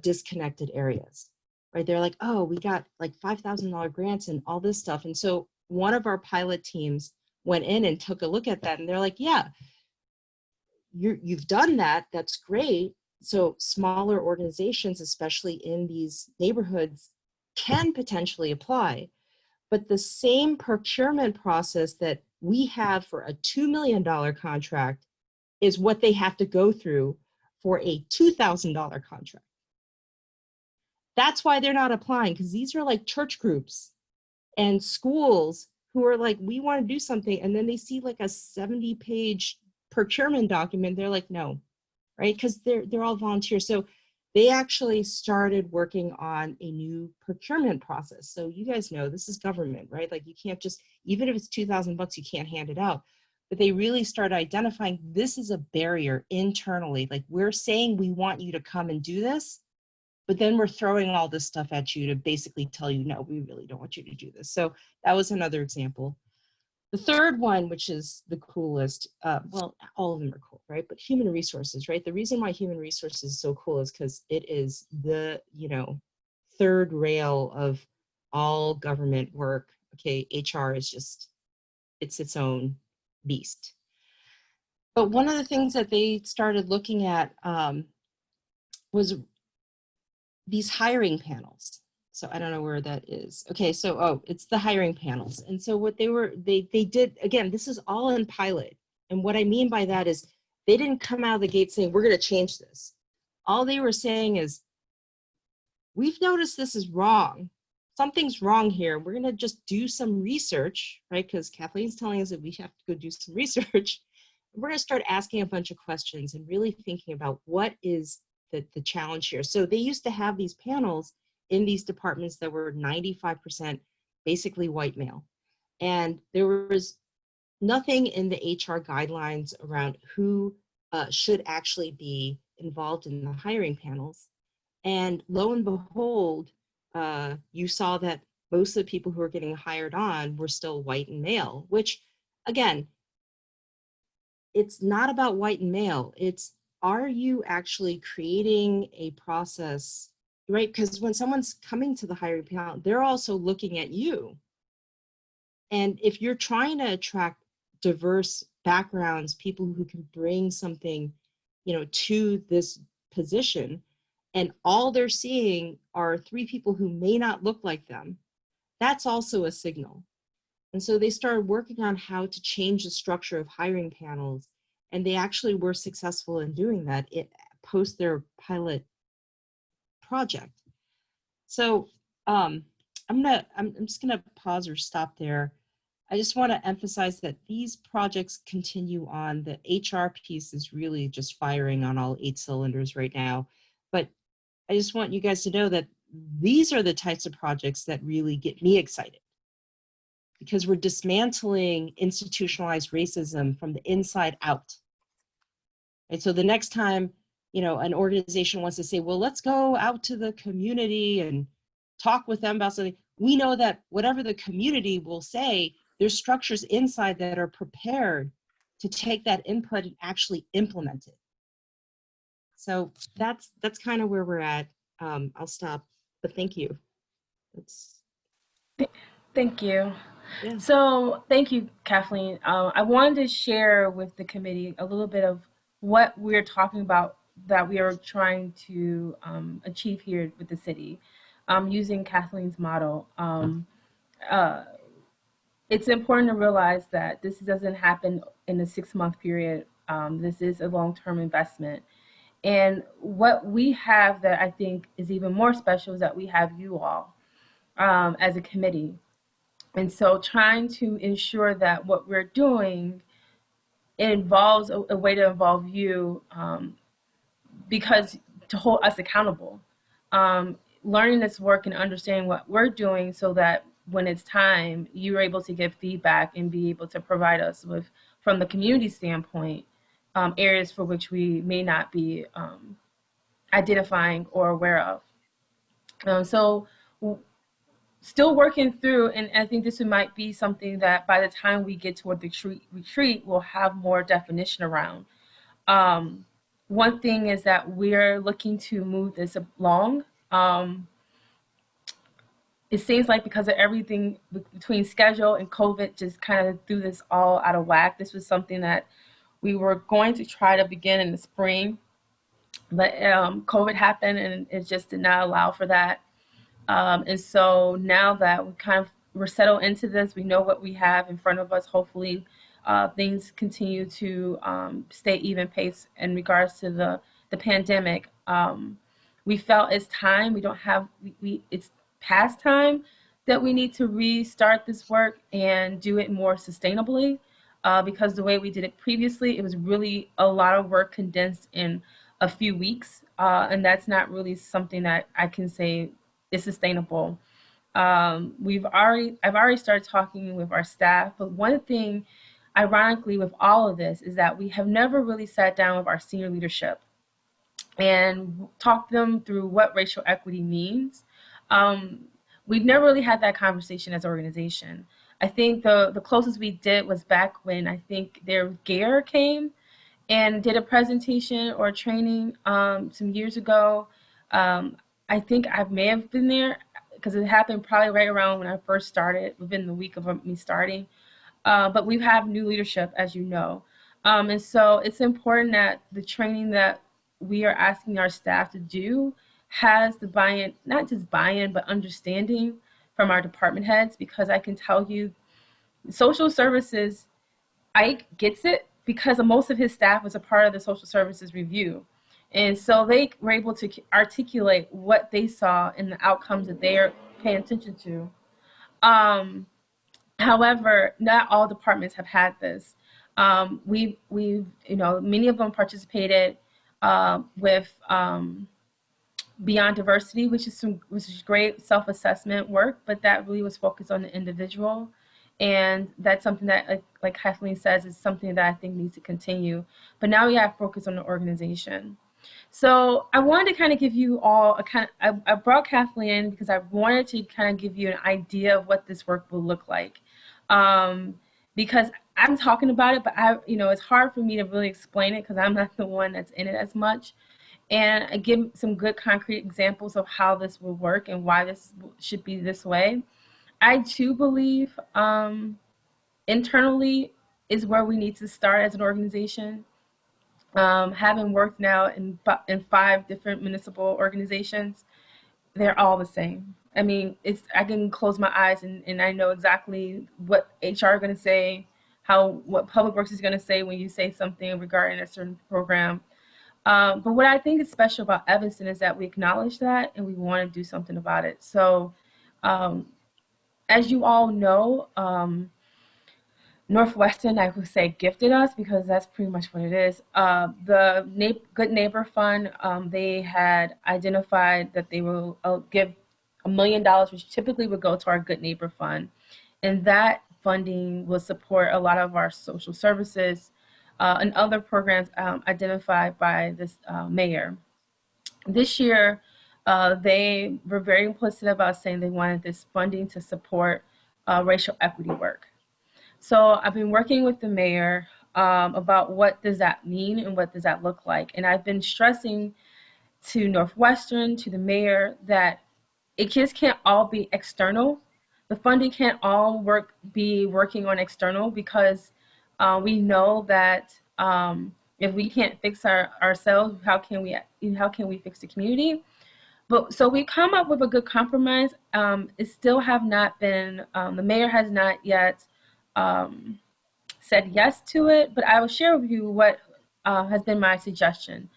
disconnected areas, right? They're like, oh, we got like $5,000 grants and all this stuff. And so one of our pilot teams went in and took a look at that, and they're like, yeah, you've done that, that's great. So smaller organizations, especially in these neighborhoods, can potentially apply. But the same procurement process that we have for a $2 million contract is what they have to go through for a $2,000 contract. That's why they're not applying, because these are like church groups and schools who are like, we want to do something, and then they see like a 70-page procurement document. They're like, no, right? Because they're all volunteers. So they actually started working on a new procurement process. So you guys know this is government, right? Like you can't just, even if it's $2,000, you can't hand it out. But they really started identifying this is a barrier internally. Like we're saying we want you to come and do this, but then we're throwing all this stuff at you to basically tell you, no, we really don't want you to do this. So that was another example. The third one, which is the coolest, well, all of them are cool, right? But human resources, right? The reason why human resources is so cool is because it is the, you know, third rail of all government work. Okay, HR is just, it's its own beast. But one of the things that they started looking at was these hiring panels. So I don't know where that is. Okay, so it's the hiring panels. And so what they did, again, this is all in pilot. And what I mean by that is they didn't come out of the gate saying, we're going to change this. All they were saying is, we've noticed this is wrong. Something's wrong here. We're going to just do some research, right? Because Kathleen's telling us that we have to go do some research. We're going to start asking a bunch of questions and really thinking about what is the challenge here. So they used to have these panels in these departments that were 95% basically white male. And there was nothing in the HR guidelines around who should actually be involved in the hiring panels. And lo and behold, you saw that most of the people who were getting hired on were still white and male, which again, it's not about white and male. It's, are you actually creating a process, right? Because when someone's coming to the hiring panel, they're also looking at you. And if you're trying to attract diverse backgrounds, people who can bring something, you know, to this position, and all they're seeing are 3 people who may not look like them, that's also a signal. And so they started working on how to change the structure of hiring panels, and they actually were successful in doing that post their pilot project. So I'm just gonna pause or stop there. I just want to emphasize that these projects continue on. The HR piece is really just firing on all 8 cylinders right now. But I just want you guys to know that these are the types of projects that really get me excited, because we're dismantling institutionalized racism from the inside out. And so the next time, you know, an organization wants to say, well, let's go out to the community and talk with them about something, we know that whatever the community will say, there's structures inside that are prepared to take that input and actually implement it. So that's kind of where we're at. I'll stop, but thank you. Thank you. Yeah. So thank you, Kathleen. I wanted to share with the committee a little bit of what we're talking about that we are trying to achieve here with the city, using Kathleen's model. It's important to realize that this doesn't happen in a 6-month period. This is a long-term investment. And what we have that I think is even more special is that we have you all as a committee. And so trying to ensure that what we're doing involves a way to involve you, because to hold us accountable. Learning this work and understanding what we're doing so that when it's time, you're able to give feedback and be able to provide us with, from the community standpoint, areas for which we may not be identifying or aware of. So still working through, and I think this might be something that by the time we get toward the retreat, we'll have more definition around. One thing is that we're looking to move this along. It seems like because of everything between schedule and COVID just kind of threw this all out of whack. This was something that we were going to try to begin in the spring, but COVID happened and it just did not allow for that. And so now that we're settled into this, we know what we have in front of us. Hopefully, things continue to stay even pace in regards to the pandemic. We felt it's time. It's past time that we need to restart this work and do it more sustainably. Because the way we did it previously, it was really a lot of work condensed in a few weeks, and that's not really something that I can say is sustainable. I've already started talking with our staff, but one thing, ironically, with all of this is that we have never really sat down with our senior leadership and talked them through what racial equity means. We've never really had that conversation as an organization. I think the closest we did was back when I think their GARE came and did a presentation or training some years ago. I think I may have been there because it happened probably right around when I first started, within the week of me starting. But we have new leadership, as you know. And so it's important that the training that we are asking our staff to do has the buy-in, not just buy-in, but understanding from our department heads, because I can tell you social services, Ike gets it because most of his staff was a part of the social services review. And so they were able to articulate what they saw and the outcomes that they are paying attention to. However, not all departments have had this. We've, many of them participated with Beyond Diversity, which is great self-assessment work, but that really was focused on the individual. And that's something that, like Kathleen says, is something that I think needs to continue. But now we have focus on the organization. So I wanted to kind of give you all I brought Kathleen in because I wanted to kind of give you an idea of what this work will look like. Because I'm talking about it, but it's hard for me to really explain it because I'm not the one that's in it as much. And I give some good concrete examples of how this will work and why this should be this way. I too believe internally is where we need to start as an organization. Having worked now in 5 different municipal organizations, they're all the same. I mean, I can close my eyes and I know exactly what HR is going to say, what Public Works is going to say when you say something regarding a certain program. But what I think is special about Evanston is that we acknowledge that and we want to do something about it. So as you all know, Northwestern, I would say, gifted us because that's pretty much what it is. The Good Neighbor Fund, they had identified that they will give $1 million, which typically would go to our Good Neighbor Fund. And that funding will support a lot of our social services and other programs identified by this mayor. This year, they were very implicit about saying they wanted this funding to support racial equity work. So I've been working with the mayor about what does that mean and what does that look like. And I've been stressing to Northwestern, to the mayor, that it just can't all be external. The funding can't all be working on external because we know that if we can't fix ourselves, how can we fix the community? But so we come up with a good compromise. It still have not been, the mayor has not yet said yes to it, but I will share with you what has been my suggestion.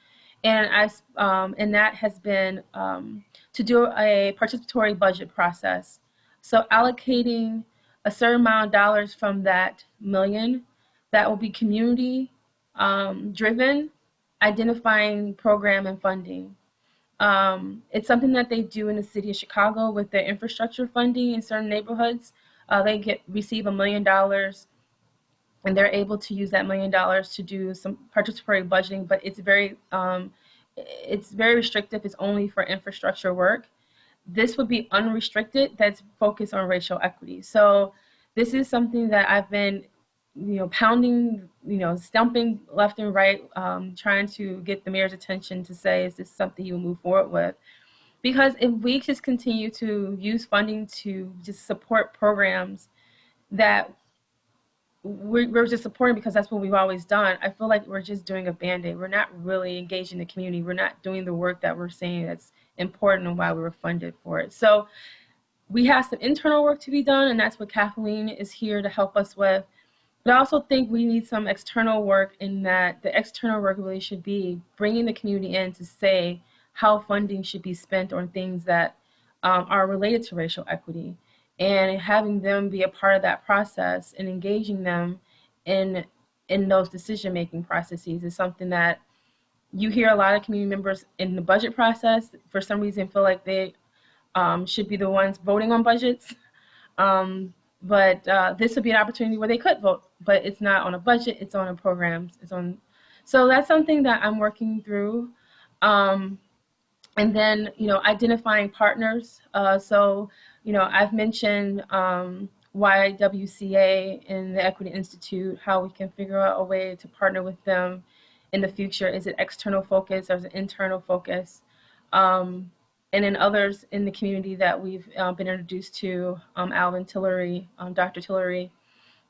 And that has been to do a participatory budget process. So allocating a certain amount of dollars from that $1 million that will be community driven, identifying program and funding. It's something that they do in the city of Chicago with their infrastructure funding in certain neighborhoods. They receive $1 million, and they're able to use that $1 million to do some participatory budgeting, but it's very restrictive. It's only for infrastructure work. This would be unrestricted. That's focused on racial equity. So this is something that I've been, pounding, stumping left and right, trying to get the mayor's attention to say, is this something you'll move forward with? Because if we just continue to use funding to just support programs that we're just supporting because that's what we've always done, I feel like we're just doing a Band-Aid. We're not really engaging the community. We're not doing the work that we're saying that's important and why we were funded for it. So we have some internal work to be done, and that's what Kathleen is here to help us with. But I also think we need some external work, in that the external work really should be bringing the community in to say how funding should be spent on things that are related to racial equity, and having them be a part of that process and engaging them in those decision-making processes is something that you hear a lot of community members in the budget process, for some reason, feel like they should be the ones voting on budgets. But this would be an opportunity where they could vote, but it's not on a budget, it's on a programs. So that's something that I'm working through. And then, identifying partners. So, I've mentioned YWCA and the Equity Institute, how we can figure out a way to partner with them in the future. Is it external focus or is it internal focus? And then others in the community that we've been introduced to, Alvin Tillery, Dr. Tillery,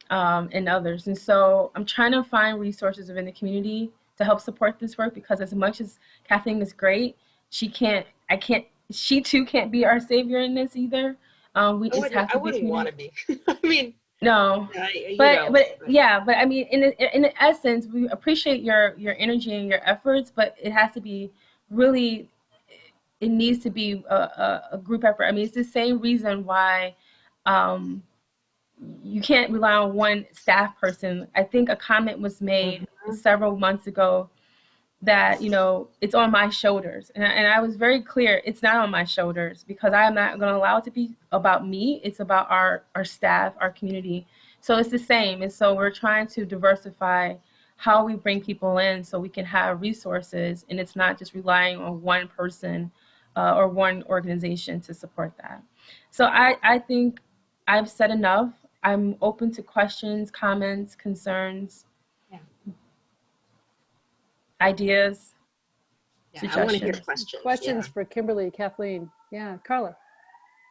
and others. And so I'm trying to find resources within the community to help support this work, because as much as Kathleen is great, she can't I can't, she too can't be our savior in this either. We just have I to be wouldn't want to be. I mean, no, you know. but yeah, but I mean, in essence, we appreciate your energy and your efforts, but it has to be really, it needs to be a group effort. I mean, it's the same reason why um, you can't rely on one staff person. I think a comment was made several months ago that, you know, it's on my shoulders. And I was very clear, it's not on my shoulders, because I am not going to allow it to be about me. It's about our staff, our community. So it's the same. And so we're trying to diversify how we bring people in so we can have resources, and it's not just relying on one person or one organization to support that. So I think I've said enough. I'm open to questions, comments, concerns, Yeah. ideas. Yeah, I want to hear Suggestions. Questions for Kimberly, Kathleen. Yeah, Carla.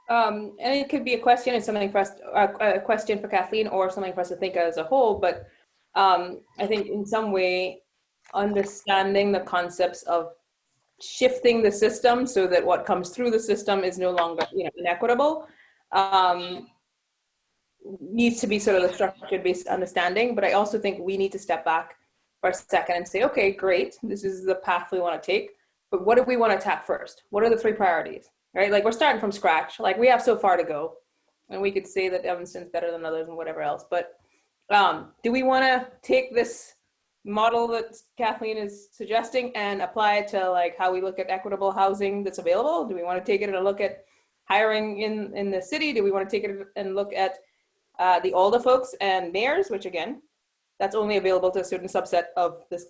And it could be a question and something for us, a question for Kathleen, or something for us to think as a whole. But I think in some way, understanding the concepts of shifting the system so that what comes through the system is no longer, you know, inequitable, needs to be sort of the structured based understanding. But I also think we need to step back for a second and say, okay, great, this is the path we want to take, but what do we want to attack first? What are the 3 priorities, right? Like, we're starting from scratch. Like, we have so far to go, and we could say that Evanston's better than others and whatever else, but do we want to take this model that Kathleen is suggesting and apply it to like how we look at equitable housing that's available? Do we want to take it and look at hiring in the city? Do we want to take it and look at the older folks and mayors, which again, that's only available to a certain subset of this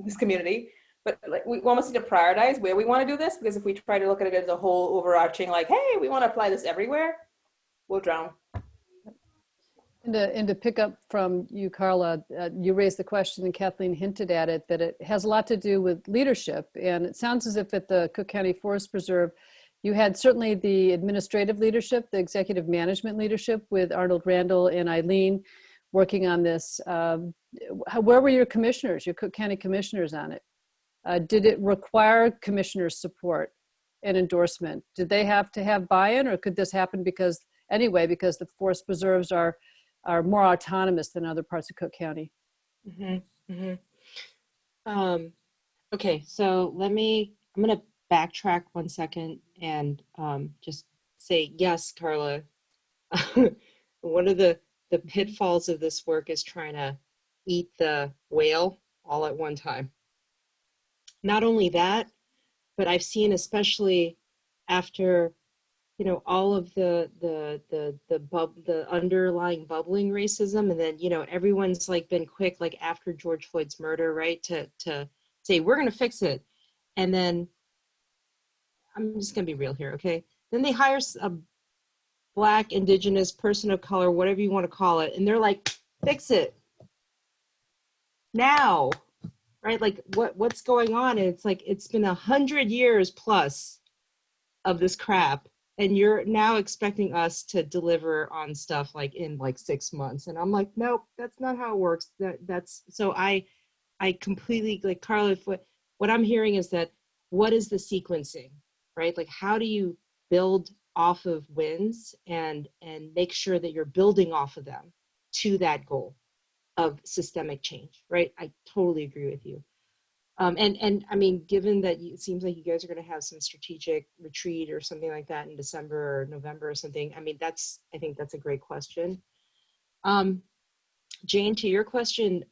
this community? But like, we almost need to prioritize where we want to do this, because if we try to look at it as a whole overarching, like, hey, we want to apply this everywhere, we'll drown. And to pick up from you, Carla, you raised the question, and Kathleen hinted at it, that it has a lot to do with leadership. And it sounds as if at the Cook County Forest Preserve, you had certainly the administrative leadership, the executive management leadership with Arnold Randall and Eileen working on this. Where were your commissioners, your Cook County commissioners on it? Did it require commissioners' support and endorsement? Did they have to have buy-in, or could this happen because the forest preserves are more autonomous than other parts of Cook County? Mm-hmm, mm-hmm. Okay, so I'm going to backtrack 1 second and just say, yes, Carla, one of the pitfalls of this work is trying to eat the whale all at one time. Not only that, but I've seen, especially after, you know, all of the underlying bubbling racism, and then, you know, everyone's like been quick, like after George Floyd's murder, right, to say we're going to fix it, and then I'm just going to be real here, okay? Then they hire a Black, Indigenous, person of color, whatever you want to call it, and they're like, fix it now, right? Like, what's going on? And it's like, it's been 100 years plus of this crap, and you're now expecting us to deliver on stuff like in like 6 months. And I'm like, nope, that's not how it works. That's so I completely, like, Carla, what I'm hearing is that, what is the sequencing, right? Like, how do you build off of wins and make sure that you're building off of them to that goal of systemic change, right? I totally agree with you. And I mean, given that it seems like you guys are going to have some strategic retreat or something like that in December or November or something, I mean, I think that's a great question. Jane, to your question,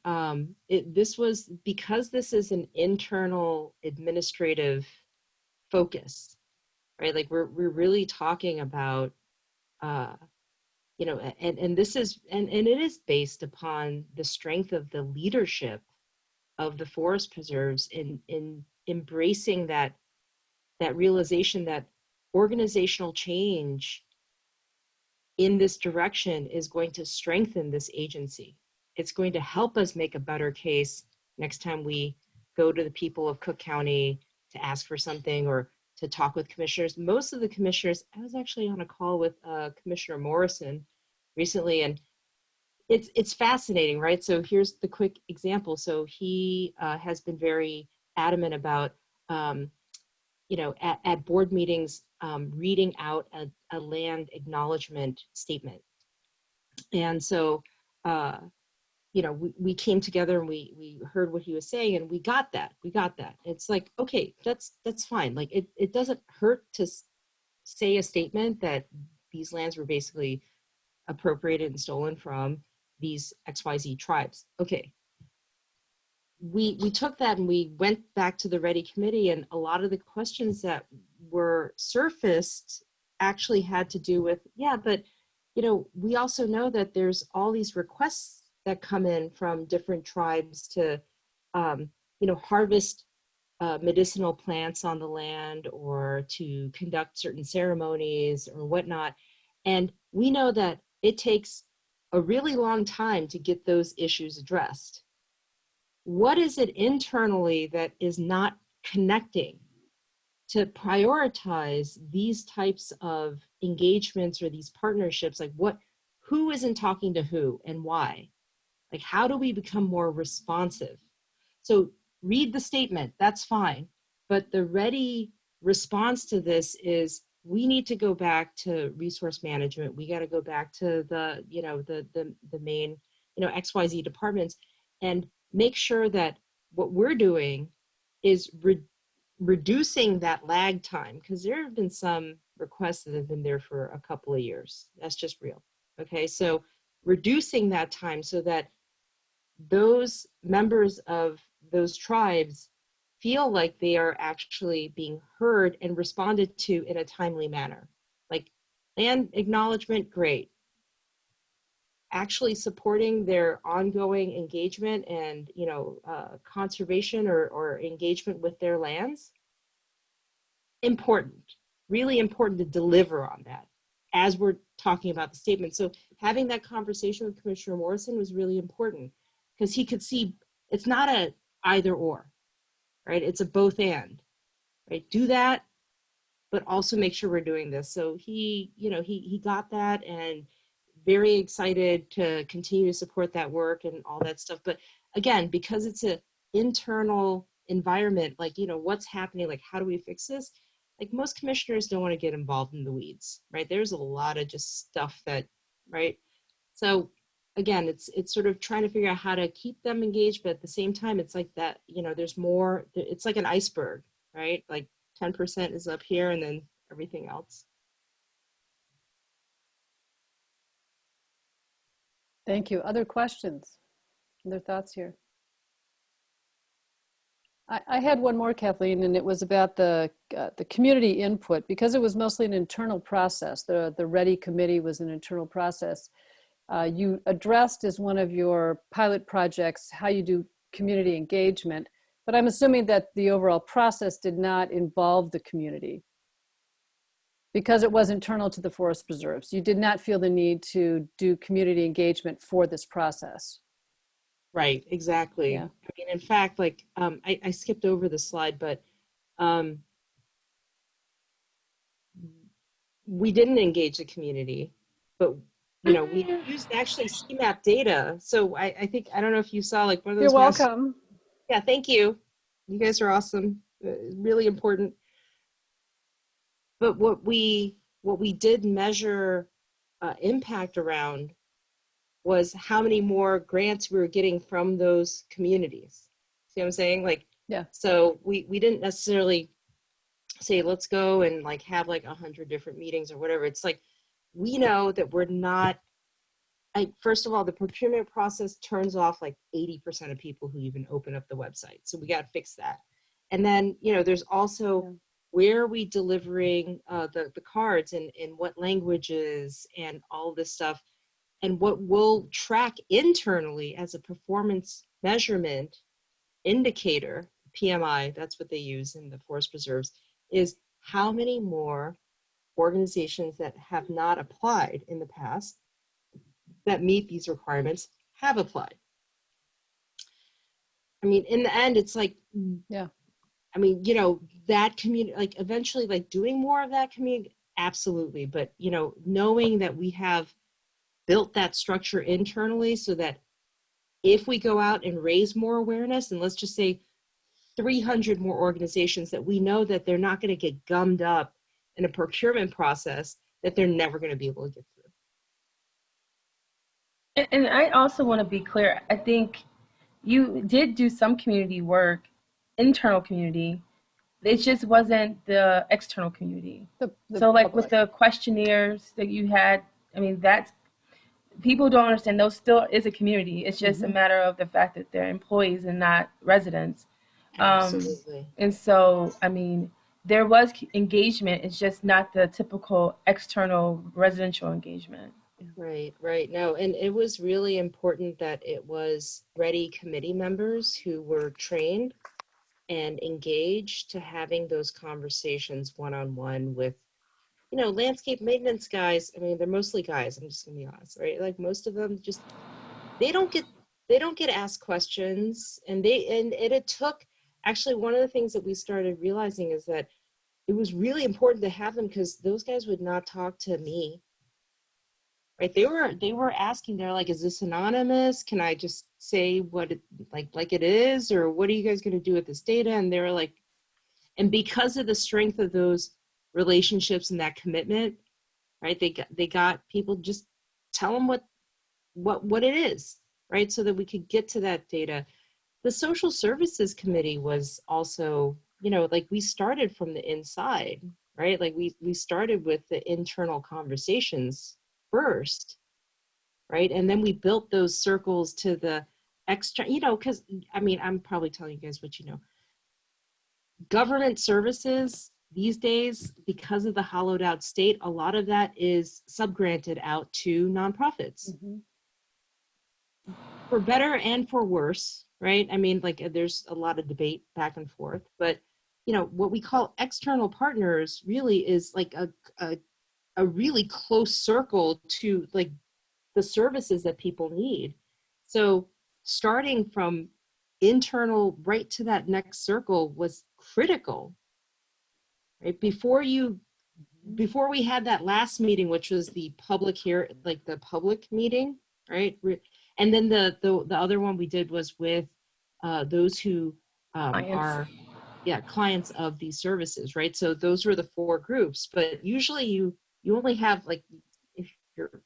this was because this is an internal administrative focus, right? Like, we're really talking about, you know, and this is, and it is based upon the strength of the leadership of the forest preserves in embracing that realization that organizational change in this direction is going to strengthen this agency. It's going to help us make a better case next time we go to the people of Cook County to ask for something or to talk with commissioners. Most of the commissioners, I was actually on a call with Commissioner Morrison recently, and it's fascinating, right? So here's the quick example. So he has been very adamant about at board meetings, reading out a land acknowledgement statement. And so, we came together and we heard what he was saying, and we got that. It's like, okay, that's fine. Like it doesn't hurt to say a statement that these lands were basically appropriated and stolen from these XYZ tribes. Okay. We took that and we went back to the Ready Committee, and a lot of the questions that were surfaced actually had to do with, but we also know that there's all these requests that come in from different tribes to, harvest medicinal plants on the land or to conduct certain ceremonies or whatnot. And we know that it takes a really long time to get those issues addressed. What is it internally that is not connecting to prioritize these types of engagements or these partnerships? Like who isn't talking to who and why? Like, how do we become more responsive? So read the statement, that's fine. But the ready response to this is we need to go back to resource management. We got to go back to the main, XYZ departments and make sure that what we're doing is reducing that lag time, because there have been some requests that have been there for a couple of years. That's just real. Okay, so reducing that time so that those members of those tribes feel like they are actually being heard and responded to in a timely manner. Like land acknowledgement, great. Actually supporting their ongoing engagement and conservation or engagement with their lands, important, really important to deliver on that as we're talking about the statement. So having that conversation with Commissioner Morrison was really important because he could see it's not a either or, right? It's a both and, right? Do that, but also make sure we're doing this. So he got that and very excited to continue to support that work and all that stuff. But again, because it's an internal environment, like, what's happening, like, how do we fix this? Like most commissioners don't want to get involved in the weeds, right? There's a lot of just stuff that, right? So again, it's sort of trying to figure out how to keep them engaged, but at the same time, it's like that, there's more, it's like an iceberg, right? Like 10% is up here and then everything else. Thank you. Other questions? Other thoughts here? I had one more, Kathleen, and it was about the community input, because it was mostly an internal process. The Ready Committee was an internal process. You addressed as one of your pilot projects how you do community engagement, but I'm assuming that the overall process did not involve the community because it was internal to the forest preserves. You did not feel the need to do community engagement for this process. Right, exactly. Yeah. I mean, in fact, like I skipped over the slide, but we didn't engage the community, but we used actually CMAP data. So I think, I don't know if you saw like one of those. You're welcome. Yeah, thank you. You guys are awesome. Really important. But what we did measure impact around was how many more grants we were getting from those communities. See what I'm saying? Like, yeah. So we didn't necessarily say, let's go and like have like 100 different meetings or whatever. It's like, we know that we're not, first of all, the procurement process turns off like 80% of people who even open up the website. So we got to fix that. And then, there's also, where are we delivering the cards and in what languages and all this stuff. And what we'll track internally as a performance measurement indicator, PMI, that's what they use in the forest preserves, is how many more organizations that have not applied in the past that meet these requirements have applied. I mean, in the end, it's like, yeah. I mean, that community, like eventually like doing more of that community, absolutely. But, knowing that we have built that structure internally so that if we go out and raise more awareness, and let's just say 300 more organizations that we know that they're not going to get gummed up in a procurement process that they're never going to be able to get through. And I also want to be clear. I think you did do some community work, internal community. It just wasn't the external community. So like with the questionnaires that you had, I mean, that's, people don't understand, those still is a community. It's just a matter of the fact that they're employees and not residents. Absolutely. And so, I mean, there was engagement. It's just not the typical external residential engagement. Right, right. No, and it was really important that it was ready committee members who were trained and engaged to having those conversations one-on-one with, you know, landscape maintenance guys. I mean, they're mostly guys, I'm just gonna be honest, right? Like most of them just, they don't get asked questions, and it took, actually one of the things that we started realizing is that it was really important to have them because those guys would not talk to me. Right, they were asking, they're like, is this anonymous? Can I just say what it like it is, or what are you guys going to do with this data? And they were like, and because of the strength of those relationships and that commitment, right, they got people, just tell them what it is, right, so that we could get to that data. The social services committee was also, you know, like we started from the inside, right, like we started with the internal conversations first, right? And then we built those circles to the extra, you know, because I mean, I'm probably telling you guys what you know. Government services these days, because of the hollowed out state, a lot of that is subgranted out to nonprofits. For better and for worse, right? I mean, like there's a lot of debate back and forth, but you know, what we call external partners really is like a really close circle to like the services that people need. So starting from internal right to that next circle was critical, right? Before we had that last meeting, which was the public here, like the public meeting, right? And then the other one we did was with those who are clients of these services, right? So those were the 4 groups, but usually you only have, like, if you're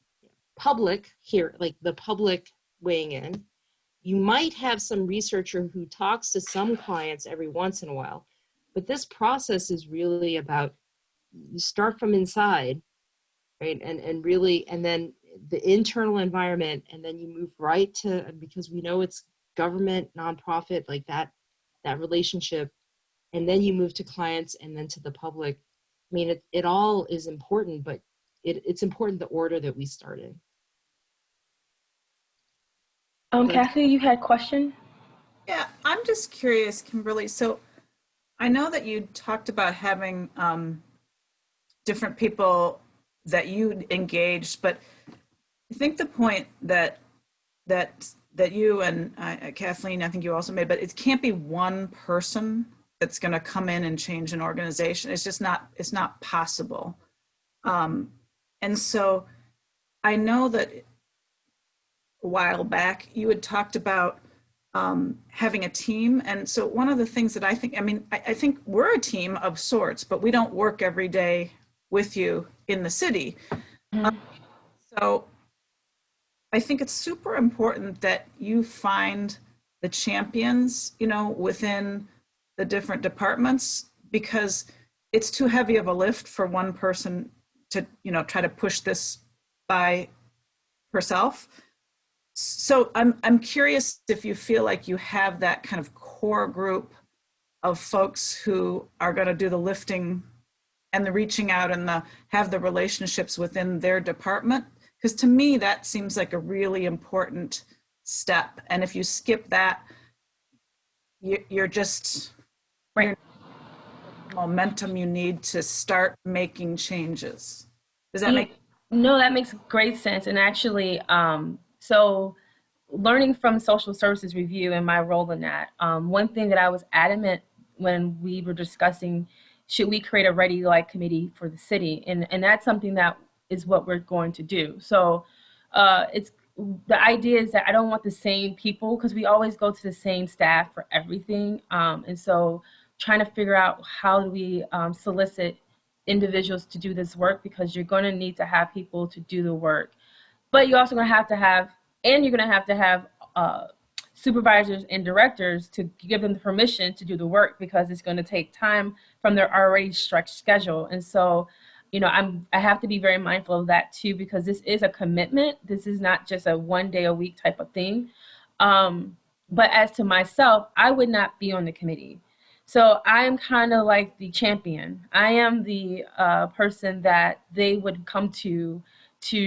public here, like the public weighing in, you might have some researcher who talks to some clients every once in a while, but this process is really about, you start from inside, right? And really, and then the internal environment, and then you move right to, because we know it's government, nonprofit, like that relationship, and then you move to clients and then to the public. I mean, it all is important, but it's important the order that we started. Kathy, you had a question? Yeah, I'm just curious, Kimberly. So I know that you talked about having different people that you engaged, but I think the point that you and Kathleen, I think you also made, but it can't be one person that's going to come in and change an organization. It's just not, it's not possible. And so I know that a while back you had talked about having a team. And so one of the things that I think, I mean, I think we're a team of sorts, but we don't work every day with you in the city. So I think it's super important that you find the champions, you know, within the different departments, because it's too heavy of a lift for one person to, you know, try to push this by herself. So I'm curious if you feel like you have that kind of core group of folks who are going to do the lifting and the reaching out and have the relationships within their department. Because to me, that seems like a really important step. And if you skip that, you're just, right, momentum you need to start making changes. Does that make? No, that makes great sense. And actually, so learning from social services review and my role in that, one thing that I was adamant when we were discussing, should we create a ready light committee for the city? And that's something that is what we're going to do. So the idea is that I don't want the same people, because we always go to the same staff for everything. And so trying to figure out how do we solicit individuals to do this work, because you're going to need to have people to do the work. But you're also going to have, and you're going to have supervisors and directors to give them the permission to do the work, because it's going to take time from their already stretched schedule. And so, you know, I have to be very mindful of that too, because this is a commitment. This is not just a 1 day a week type of thing. But as to myself, I would not be on the committee. So I am kind of like the champion. I am the person that they would come to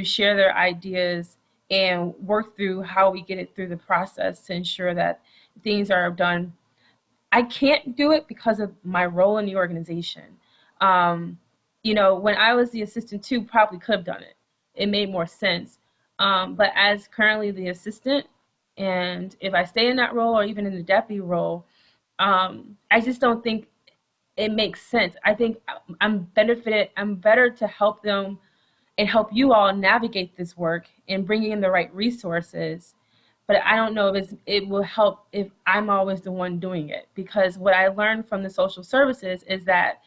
share their ideas and work through how we get it through the process to ensure that things are done. I can't do it because of my role in the organization. You know, when I was the assistant too, probably could have done it. It made more sense. But as currently the assistant, and if I stay in that role or even in the deputy role, I just don't think it makes sense. I think I'm better to help them and help you all navigate this work and bring in the right resources. But I don't know if it will help if I'm always the one doing it, because what I learned from the social services is that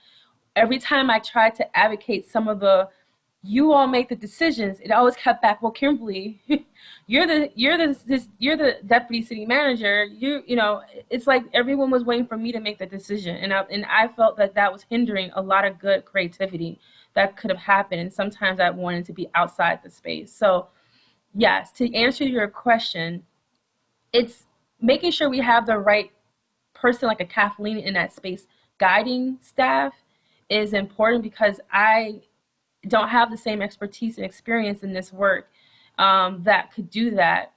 every time I tried to advocate some of the, you all make the decisions, it always kept back, well, Kimberly, you're the deputy city manager. You know, it's like everyone was waiting for me to make the decision, and I felt that was hindering a lot of good creativity that could have happened. And sometimes I wanted to be outside the space. So yes, to answer your question, it's making sure we have the right person, like a Kathleen, in that space guiding staff is important, because I don't have the same expertise and experience in this work that could do that.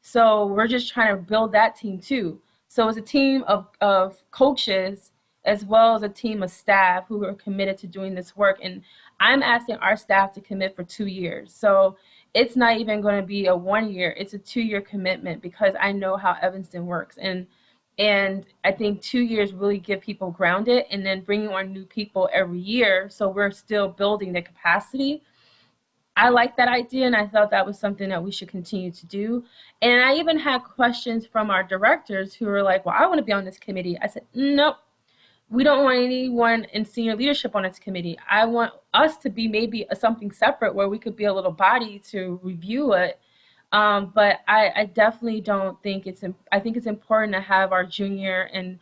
So we're just trying to build that team too. So it's a team of coaches as well as a team of staff who are committed to doing this work. And I'm asking our staff to commit for 2 years. So it's not even going to be a 1 year, it's a 2-year commitment, because I know how Evanston works. And I think 2 years really give people grounded, and then bringing on new people every year. So we're still building the capacity. I like that idea, and I thought that was something that we should continue to do. And I even had questions from our directors who were like, well, I want to be on this committee. I said, nope, we don't want anyone in senior leadership on this committee. I want us to be maybe something separate where we could be a little body to review it. But I definitely don't think I think it's important to have our junior and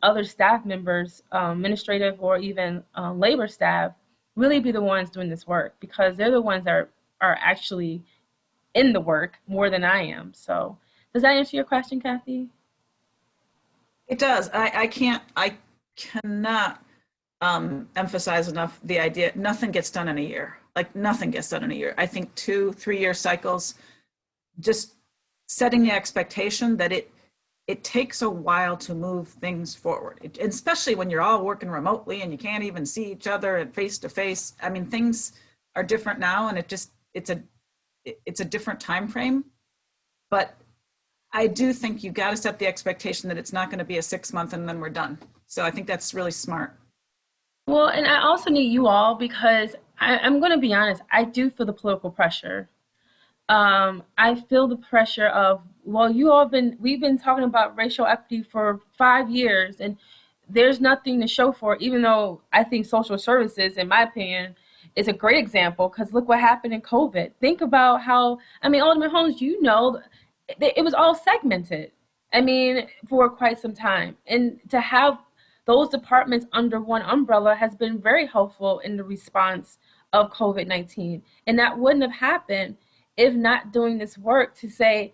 other staff members, administrative or even labor staff, really be the ones doing this work, because they're the ones that are actually in the work more than I am. So does that answer your question, Kathy? It does. I cannot emphasize enough the idea, nothing gets done in a year. Like nothing gets done in a year. I think 2-3 year cycles, just setting the expectation that it takes a while to move things forward, especially when you're all working remotely and you can't even see each other and face to face. I mean, things are different now, and it's a different time frame. But I do think you got to set the expectation that it's not going to be a 6 month and then we're done. So I think that's really smart. Well, and I also need you all, because I'm going to be honest, I do feel the political pressure. I feel the pressure of, well, we've been talking about racial equity for 5 years, and there's nothing to show for it, even though I think social services, in my opinion, is a great example, because look what happened in COVID. Think about how, I mean, Alderman Holmes, you know, it was all segmented, I mean, for quite some time. And to have those departments under one umbrella has been very helpful in the response of COVID-19. And that wouldn't have happened if not doing this work to say,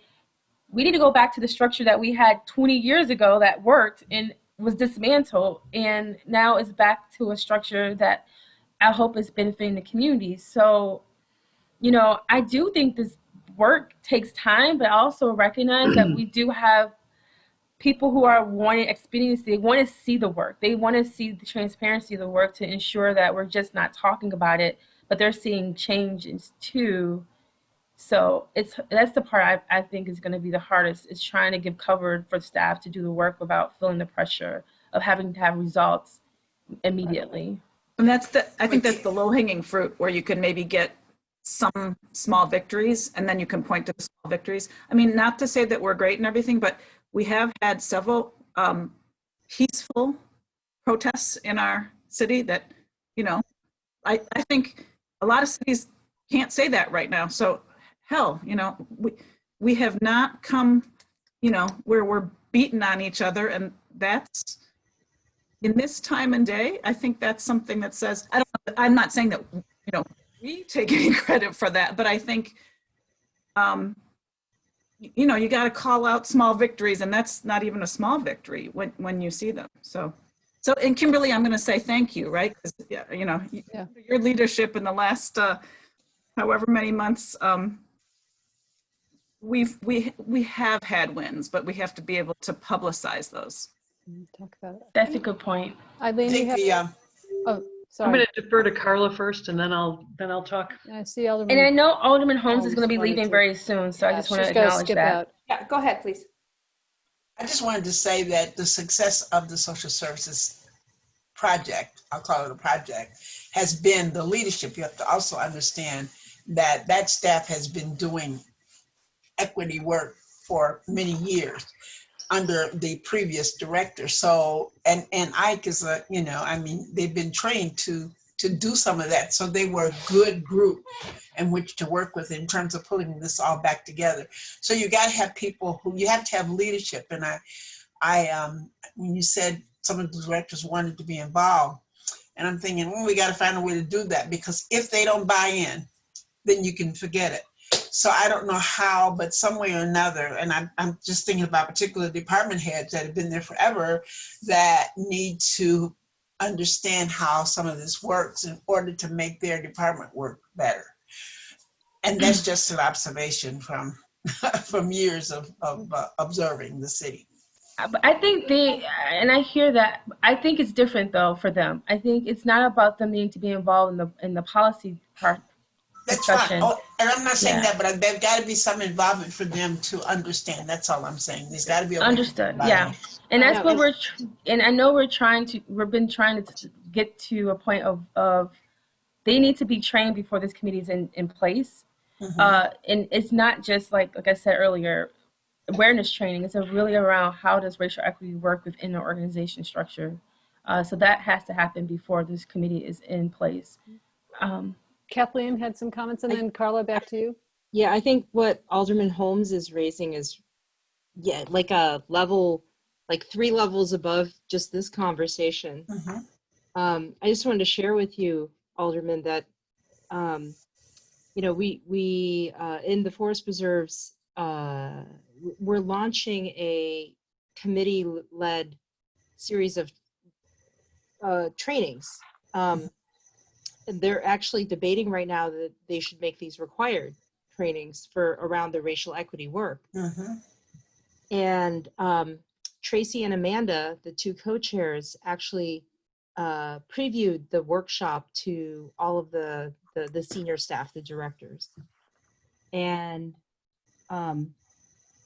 we need to go back to the structure that we had 20 years ago that worked and was dismantled, and now is back to a structure that I hope is benefiting the community. So, you know, I do think this work takes time, but I also recognize that we do have people who are wanting expediency. They want to see the work. They want to see the transparency of the work to ensure that we're just not talking about it, but they're seeing changes too. So that's the part I think is going to be the hardest, is trying to give cover for staff to do the work without feeling the pressure of having to have results immediately. And I think that's the low hanging fruit, where you can maybe get some small victories, and then you can point to the small victories. I mean, not to say that we're great and everything, but we have had several peaceful protests in our city that, you know, I think a lot of cities can't say that right now. So hell, you know, we have not come, you know, where we're beating on each other, and that's, in this time and day, I think that's something that says, I'm not saying that, you know, we take any credit for that, but I think, you know, you got to call out small victories, and that's not even a small victory when you see them. So, and Kimberly, I'm going to say thank you, right? Because, you know, your leadership in the last however many months, we have had wins, but we have to be able to publicize those. Talk about it. That's a good point. Eileen, you have, oh, I'm sorry. going to defer to Carla first, and then I'll talk. I see Alderman. And I know Alderman Holmes is going to be wanted leaving to- very soon, so I just want to she's gotta acknowledge skip that. out. Yeah, go ahead, please. I just wanted to say that the success of the social services project, I'll call it a project, has been the leadership. You have to also understand that that staff has been doing equity work for many years under the previous director. So, and Ike is a, you know, I mean, they've been trained to do some of that. So they were a good group in which to work with in terms of pulling this all back together. So you got to have people who, you have to have leadership. And I when you said some of the directors wanted to be involved, and I'm thinking, well, we got to find a way to do that, because if they don't buy in, then you can forget it. So I don't know how, but some way or another, and I'm just thinking about particular department heads that have been there forever that need to understand how some of this works in order to make their department work better. And that's just an observation from from years of observing the city. But I think and I hear that, I think it's different though for them. I think it's not about them needing to be involved in the policy part. That's Discussion. fine. Oh, and I'm not saying Yeah. that, but there's got to be some involvement for them to understand. That's all I'm saying. There's got to be a way Understood. to Yeah. And that's No, what and I know we've been trying to get to a point of they need to be trained before this committee is in place. Mhm. And it's not just like I said earlier, awareness training. It's really around how does racial equity work within the organization structure. So that has to happen before this committee is in place. Kathleen had some comments, and then Carla, back to you. Yeah, I think what Alderman Holmes is raising is, like a level, like 3 levels above just this conversation. Mhm. I just wanted to share with you, Alderman, that, you know, we in the Forest Preserves, we're launching a committee-led series of trainings. They're actually debating right now that they should make these required trainings for around the racial equity work. Mhm. And Tracy and Amanda, the 2 co-chairs, actually previewed the workshop to all of the senior staff, the directors. And,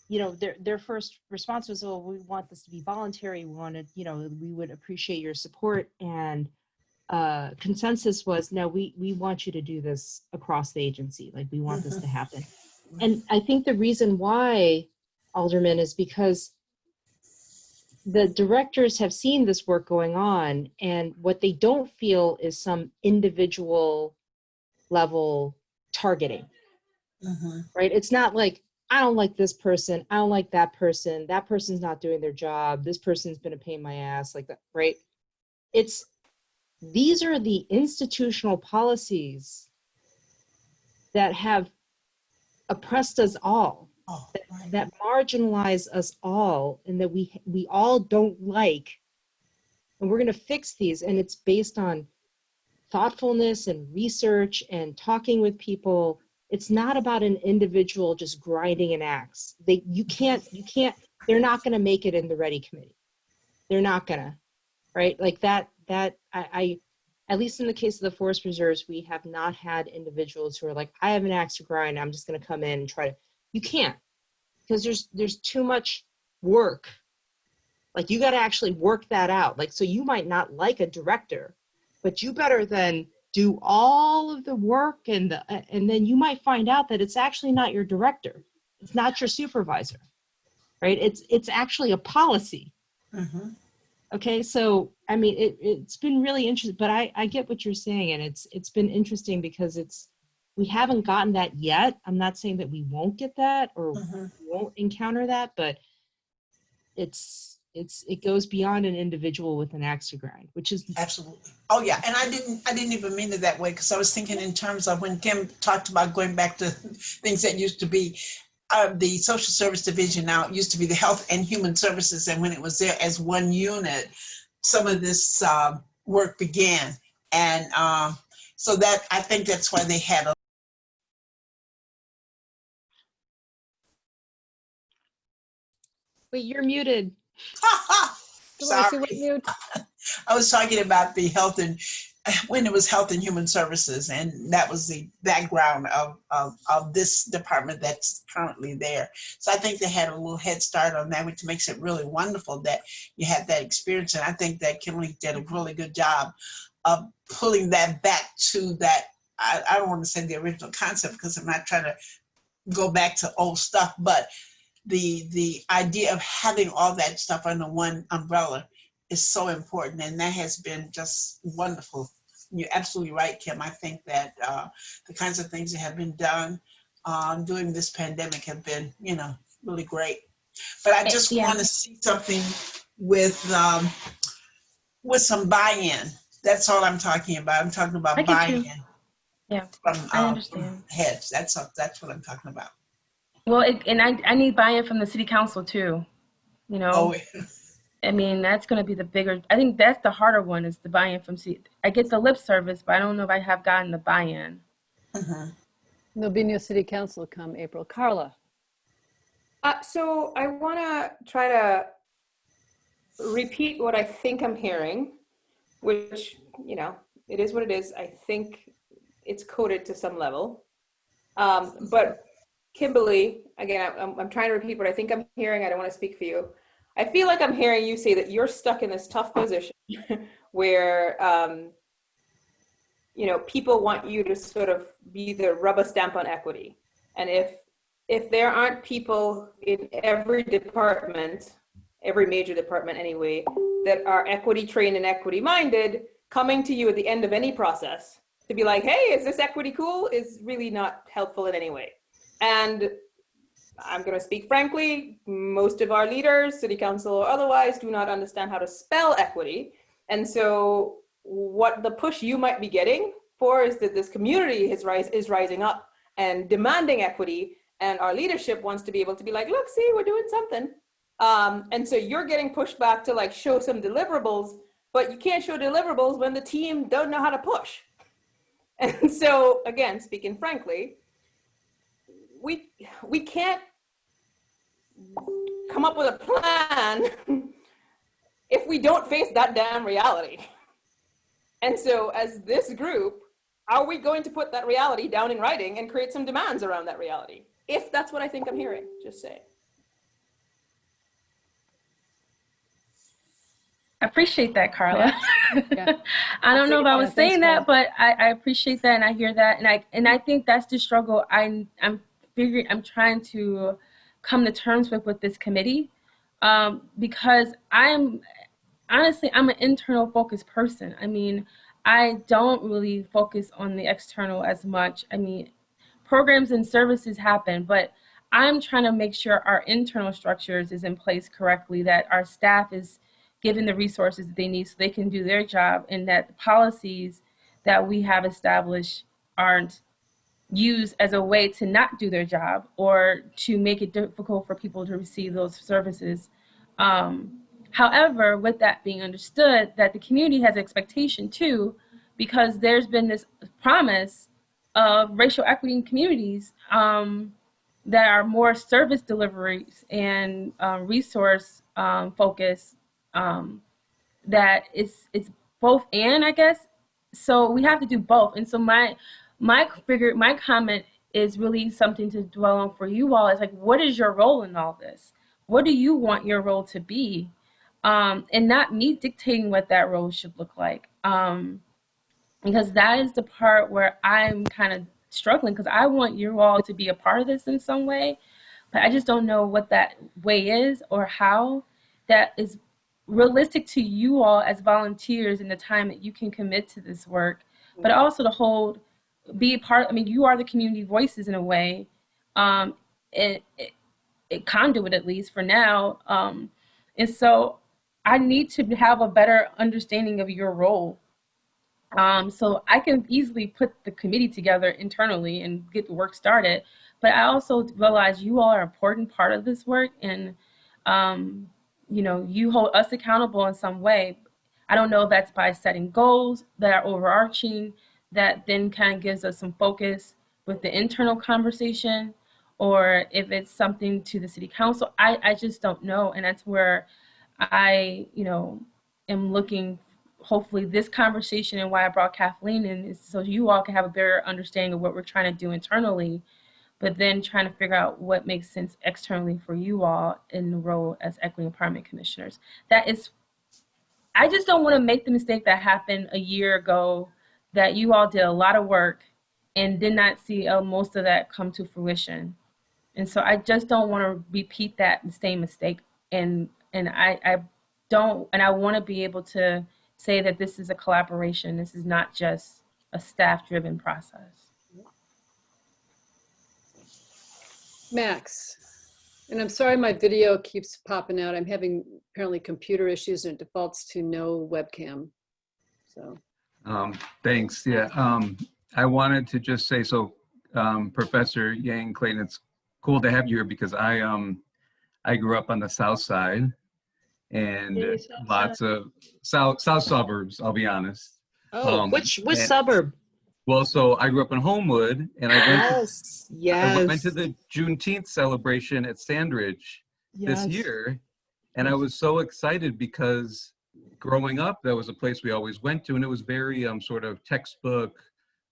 you know, their first response was, oh, we want this to be voluntary. We wanted, you know, we would appreciate your support. And consensus was, no, we want you to do this across the agency. Like, we want this to happen. And I think the reason why, Alderman, is because the directors have seen this work going on, and what they don't feel is some individual level targeting, right? It's not like, I don't like this person, I don't like that person's not doing their job, this person's been a pain in my ass, like that, right? These are the institutional policies that have oppressed us all, that marginalize us all, and that we all don't like. And we're going to fix these, and it's based on thoughtfulness and research and talking with people. It's not about an individual just grinding an axe. They're not going to make it in the Ready Committee. They're not going to, right? Like that I at least in the case of the Forest Preserves, we have not had individuals who are like, I have an axe to grind, I'm just going to come in and try to. You can't, because there's too much work. Like, you got to actually work that out. Like, so you might not like a director, but you better than do all of the work and then you might find out that it's actually not your director. It's not your supervisor, right? It's actually a policy. Mm-hmm. Okay, so I mean, it's been really interesting, but I get what you're saying, and it's been interesting because we haven't gotten that yet. I'm not saying that we won't get that or Mm-hmm. won't encounter that, but it goes beyond an individual with an axe to grind, which is Absolutely. Oh yeah, and I didn't even mean it that way, because I was thinking in terms of when Kim talked about going back to things that used to be the social service division. Now it used to be the health and human services, and when it was there as one unit, some of this work began, and so that I think that's why they had a. Wait, you're muted. Delcy, what Sorry. mute? I was talking about the health and when it was health and human services, and that was the background of this department that's currently there. So I think they had a little head start on that, which makes it really wonderful that you had that experience. And I think that Kimberly did a really good job of pulling that back to that. I don't want to say the original concept, because I'm not trying to go back to old stuff, but the idea of having all that stuff under one umbrella is so important, and that has been just wonderful. You're absolutely right, Kim. I think that the kinds of things that have been done during this pandemic have been, really great. But I just want to see something with some buy-in. That's all I'm talking about. I'm talking about buy-in. Yeah, from, I understand. from heads. That's what I'm talking about. Well, and I need buy-in from the city council too. Oh, I mean, that's going to be the bigger, I think that's the harder one, is the buy-in from city. I get the lip service, but I don't know if I have gotten the buy-in. mhm. There'll be new city council come April. Carla. So I want to try to repeat what I think I'm hearing, which, it is what it is. I think it's coded to some level. But Kimberly, again, I'm trying to repeat what I think I'm hearing. I don't want to speak for you. I feel like I'm hearing you say that you're stuck in this tough position where, people want you to sort of be the rubber stamp on equity. And if there aren't people in every department, every major department anyway, that are equity trained and equity minded, coming to you at the end of any process to be like, hey, is this equity cool, is really not helpful in any way. And I'm going to speak frankly, most of our leaders, city council or otherwise, do not understand how to spell equity. And so what the push you might be getting for is that this community is rising up and demanding equity. And our leadership wants to be able to be like, look, see, we're doing something. And so you're getting pushed back to like show some deliverables, but you can't show deliverables when the team don't know how to push. And so again, speaking frankly, we can't come up with a plan if we don't face that damn reality. And so as this group, are we going to put that reality down in writing and create some demands around that reality? If that's what I think I'm hearing, just say. I appreciate that, Carla. Yeah. I don't know if I was Thanks, saying that, Carla. but I appreciate that, and I hear that, and I think that's the struggle I'm trying to come to terms with this committee, because I'm an internal focused person. I mean, I don't really focus on the external as much. I mean, programs and services happen, but I'm trying to make sure our internal structures is in place correctly, that our staff is given the resources that they need so they can do their job, and that the policies that we have established aren't used as a way to not do their job or to make it difficult for people to receive those services. However, with that being understood, that the community has expectation too, because there's been this promise of racial equity in communities that are more service deliveries and resource focused, that it's both and, I guess. So we have to do both. And so my comment is really something to dwell on for you all. Is like, what is your role in all this? What do you want your role to be? And not me dictating what that role should look like. because that is the part where I'm kind of struggling, because I want you all to be a part of this in some way, but I just don't know what that way is or how that is realistic to you all as volunteers in the time that you can commit to this work, but also to hold, be a part. I mean, you are the community voices in a way, and it conduit at least for now, and so I need to have a better understanding of your role, so I can easily put the committee together internally and get the work started. But I also realize you all are an important part of this work, and you know, you hold us accountable in some way. I don't know if that's by setting goals that are overarching, that then kind of gives us some focus with the internal conversation, or if it's something to the city council. I just don't know, and that's where I, you know, am looking. Hopefully this conversation, and why I brought Kathleen in, is so you all can have a better understanding of what we're trying to do internally, but then trying to figure out what makes sense externally for you all in the role as equity empowerment commissioners. That is, I just don't want to make the mistake that happened a year ago, that you all did a lot of work and did not see most of that come to fruition. And so I just don't want to repeat that same mistake. And I don't, and I want to be able to say that this is a collaboration. This is not just a staff-driven process. Max, and I'm sorry my video keeps popping out. I'm having apparently computer issues and it defaults to no webcam. So. Thanks. Yeah. I wanted to just say, so Professor Yang Clayton, it's cool to have you here because I grew up on the South Side, and lots of south suburbs, I'll be honest. Oh, which suburb? Well, so I grew up in Homewood, and I went yes. I went to the Juneteenth celebration at Sandridge this year, and I was so excited because growing up, that was a place we always went to, and it was very sort of textbook,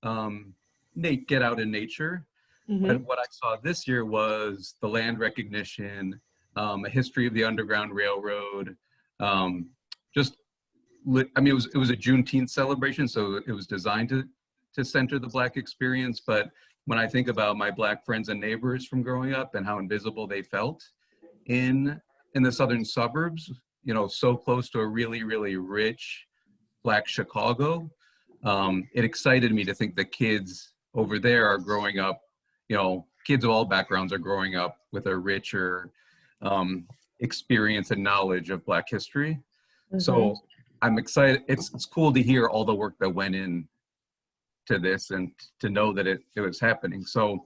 get out in nature. Mm-hmm. But what I saw this year was the land recognition, a history of the Underground Railroad. I mean, it was a Juneteenth celebration, so it was designed to center the Black experience. But when I think about my Black friends and neighbors from growing up and how invisible they felt in the southern suburbs, you know, so close to a really, really rich Black Chicago, it excited me to think that kids over there are growing up, you know, kids of all backgrounds are growing up with a richer experience and knowledge of Black history. Mm-hmm. So I'm excited. It's cool to hear all the work that went in to this and to know that it was happening. So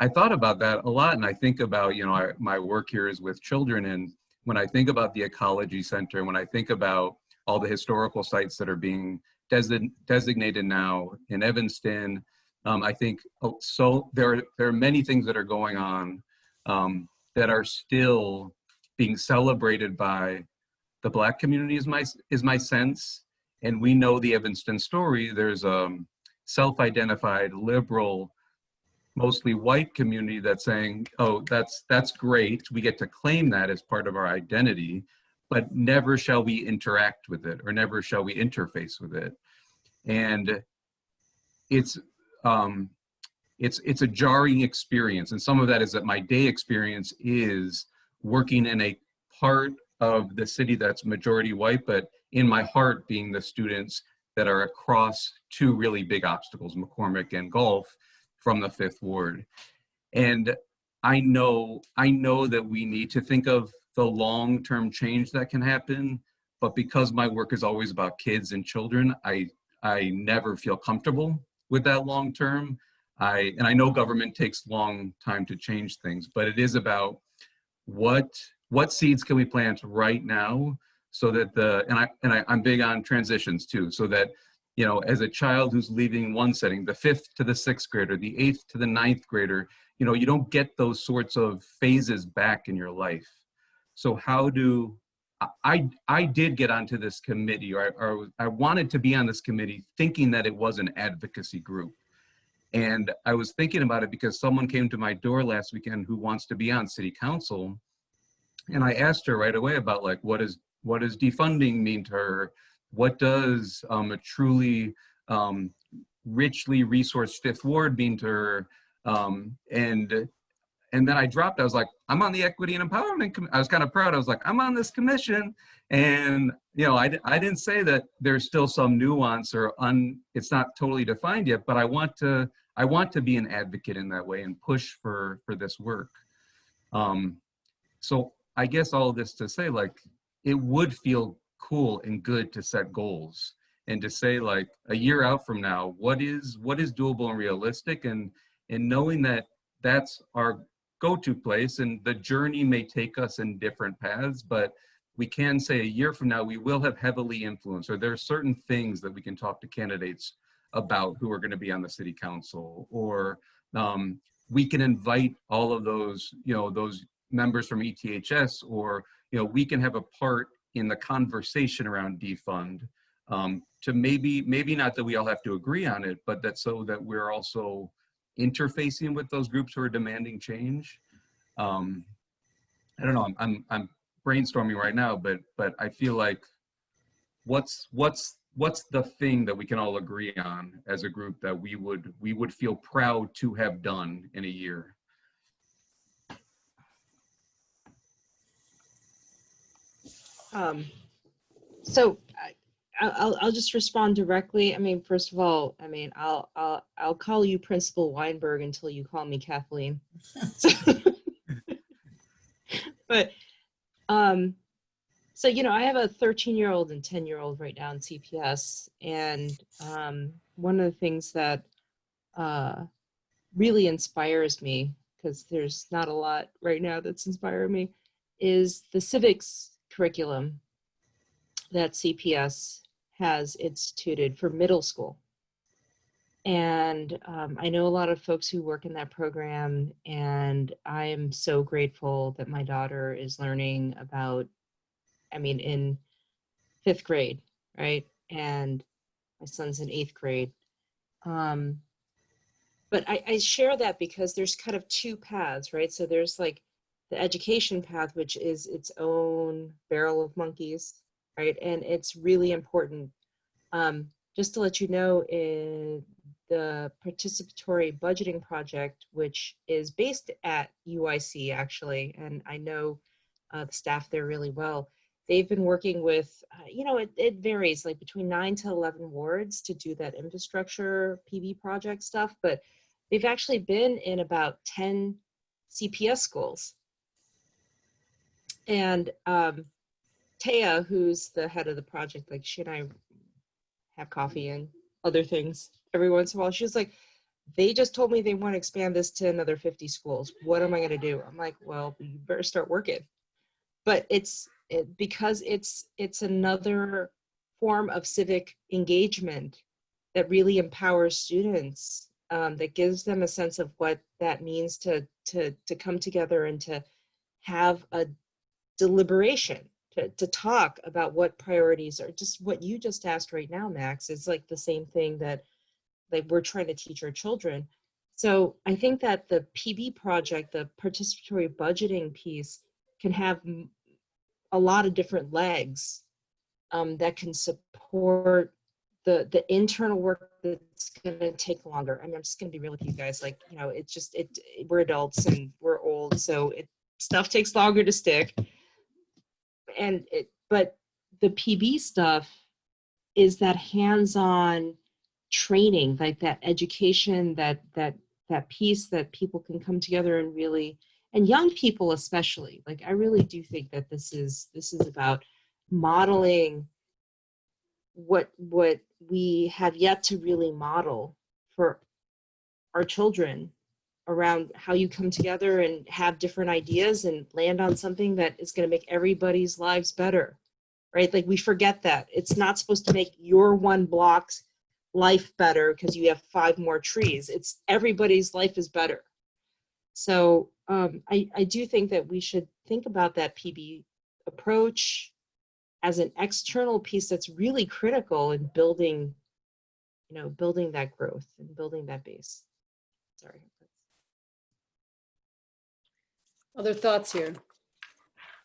I thought about that a lot, and I think about, you know, my work here is with children, and when I think about the Ecology Center, when I think about all the historical sites that are being designated now in Evanston, I think so there are many things that are going on that are still being celebrated by the Black community is my sense. And we know the Evanston story. There's a self-identified liberal, mostly white community that's saying, oh, that's great. We get to claim that as part of our identity, but never shall we interact with it, or never shall we interface with it. And it's a jarring experience. And some of that is that my day experience is working in a part of the city that's majority white, but in my heart being the students that are across two really big obstacles, McCormick and Gulf, from the Fifth Ward. And I know that we need to think of the long-term change that can happen, but because my work is always about kids and children, I never feel comfortable with that long-term. And I know government takes long time to change things, but it is about what seeds can we plant right now, so that I'm big on transitions too, so that, you know, as a child who's leaving one setting, the 5th to the 6th grader, the 8th to the 9th grader, you know, you don't get those sorts of phases back in your life. So how do, I did get onto this committee, or I wanted to be on this committee thinking that it was an advocacy group. And I was thinking about it because someone came to my door last weekend who wants to be on city council. And I asked her right away about, like, what does defunding mean to her? What does a truly richly resourced Fifth Ward mean to her? And then I dropped. I was like, I'm on the Equity and Empowerment. I was kind of proud. I was like, I'm on this commission, and I didn't say that there's still some nuance or it's not totally defined yet. But I want to be an advocate in that way and push for this work. So I guess all of this to say, like, it would feel cool and good to set goals and to say, like, a year out from now, what is doable and realistic, and knowing that that's our go-to place, and the journey may take us in different paths, but we can say a year from now we will have heavily influenced, or there are certain things that we can talk to candidates about who are going to be on the city council, or we can invite all of those those members from ETHS, or we can have a part in the conversation around defund, to maybe not that we all have to agree on it, but that so that we're also interfacing with those groups who are demanding change. I don't know. I'm brainstorming right now, but I feel like what's the thing that we can all agree on as a group that we would feel proud to have done in a year? So I'll just respond directly. I mean, first of all, I mean, I'll call you Principal Weinberg until you call me Kathleen. But so I have a 13-year-old and 10-year-old right now in CPS, and one of the things that really inspires me, because there's not a lot right now that's inspiring me, is the civics curriculum that CPS has instituted for middle school. And I know a lot of folks who work in that program, and I am so grateful that my daughter is learning about, I mean, in 5th grade, right? And my son's in 8th grade. But I share that because there's kind of two paths, right? So there's like the education path, which is its own barrel of monkeys, right? And it's really important. Just to let you know, in the participatory budgeting project, which is based at UIC actually, and I know the staff there really well, they've been working with, it varies, like between 9 to 11 wards to do that infrastructure PB project stuff, but they've actually been in about 10 CPS schools. And Taya, who's the head of the project, like she and I have coffee and other things every once in a while. She was like, they just told me they want to expand this to another 50 schools. What am I going to do? I'm like, well, you better start working. But because it's another form of civic engagement that really empowers students, that gives them a sense of what that means to come together and to have a deliberation, to talk about what priorities are. Just what you just asked right now, Max, is like the same thing that like we're trying to teach our children. So I think that the PB project, the participatory budgeting piece, can have a lot of different legs that can support the internal work that's going to take longer. I mean, I'm just going to be real with you guys. Like, we're adults and we're old, so stuff takes longer to stick. But the PB stuff is that hands-on training, like that education, that piece that people can come together and really, and young people especially, like I really do think that this is about modeling what we have yet to really model for our children around how you come together and have different ideas and land on something that is going to make everybody's lives better, right? Like we forget that. It's not supposed to make your one block's life better because you have 5 more trees. It's everybody's life is better. So I do think that we should think about that PB approach as an external piece that's really critical in building that growth and building that base. Sorry. Other thoughts here?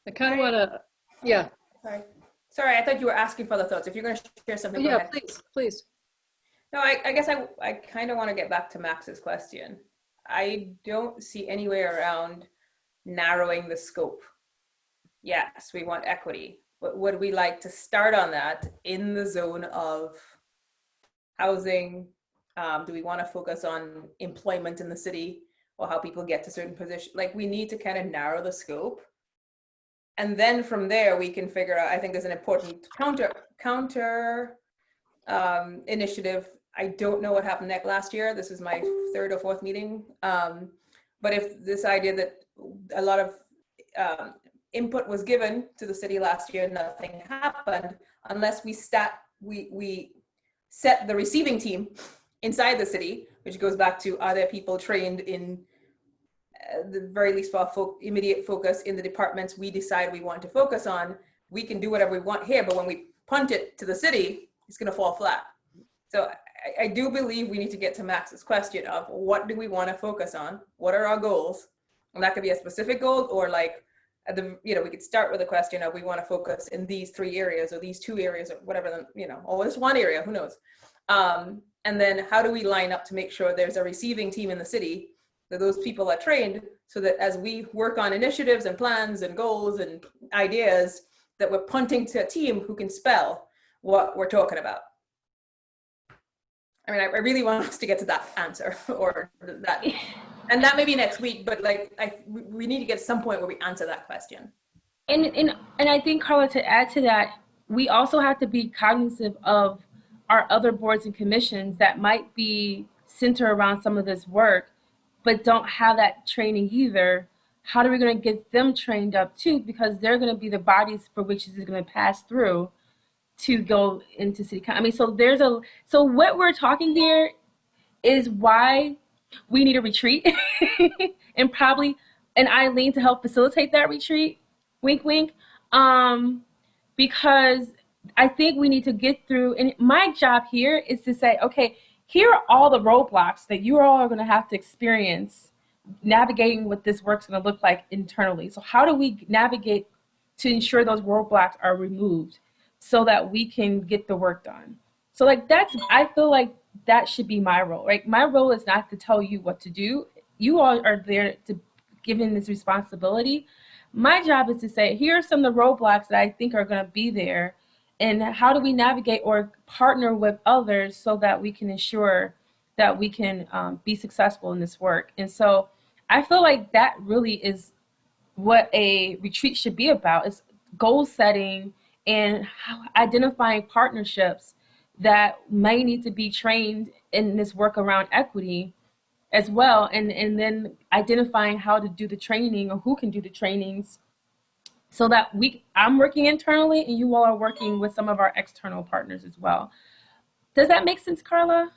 I kind of want to, yeah. Sorry, I thought you were asking for other thoughts. If you're going to share something, go yeah, ahead. please. No, I guess I kind of want to get back to Max's question. I don't see any way around narrowing the scope. Yes, we want equity, but would we like to start on that in the zone of housing? Do we want to focus on employment in the city or how people get to certain positions? Like, we need to kind of narrow the scope. And then from there, we can figure out, I think there's an important counter initiative. I don't know what happened last year. This is my third or fourth meeting. But if this idea that a lot of input was given to the city last year, nothing happened unless we set the receiving team inside the city, which goes back to, are there people trained in the very least for immediate focus in the departments we decide we want to focus on? We can do whatever we want here, but when we punt it to the city, it's going to fall flat. So I do believe we need to get to Max's question of, what do we want to focus on? What are our goals? And that could be a specific goal, or like, we could start with a question of, we want to focus in these 3 areas or these 2 areas or whatever, or this one area, who knows? And then how do we line up to make sure there's a receiving team in the city, that those people are trained, so that as we work on initiatives and plans and goals and ideas, that we're punting to a team who can spell what we're talking about. I mean, I really want us to get to that answer, or that, and that may be next week, but like, we need to get to some point where we answer that question. And I think, Carla, to add to that, we also have to be cognizant of our other boards and commissions that might be centered around some of this work, but don't have that training either. How are we going to get them trained up too? Because they're going to be the bodies for which this is going to pass through to go into city council. I mean, so what we're talking here is why we need a retreat and probably an Eileen to help facilitate that retreat. Wink, wink. Because I think we need to get through, and my job here is to say, okay, here are all the roadblocks that you all are going to have to experience navigating what this work's going to look like internally. So how do we navigate to ensure those roadblocks are removed so that we can get the work done? So like, I feel like that should be my role, right? My role is not to tell you what to do. You all are there to given this responsibility. My job is to say, here are some of the roadblocks that I think are going to be there, and how do we navigate or partner with others so that we can ensure that we can be successful in this work. And so I feel like that really is what a retreat should be about, is goal setting and identifying partnerships that may need to be trained in this work around equity as well, and then identifying how to do the training or who can do the trainings, so that I'm working internally and you all are working with some of our external partners as well. Does that make sense, Carla?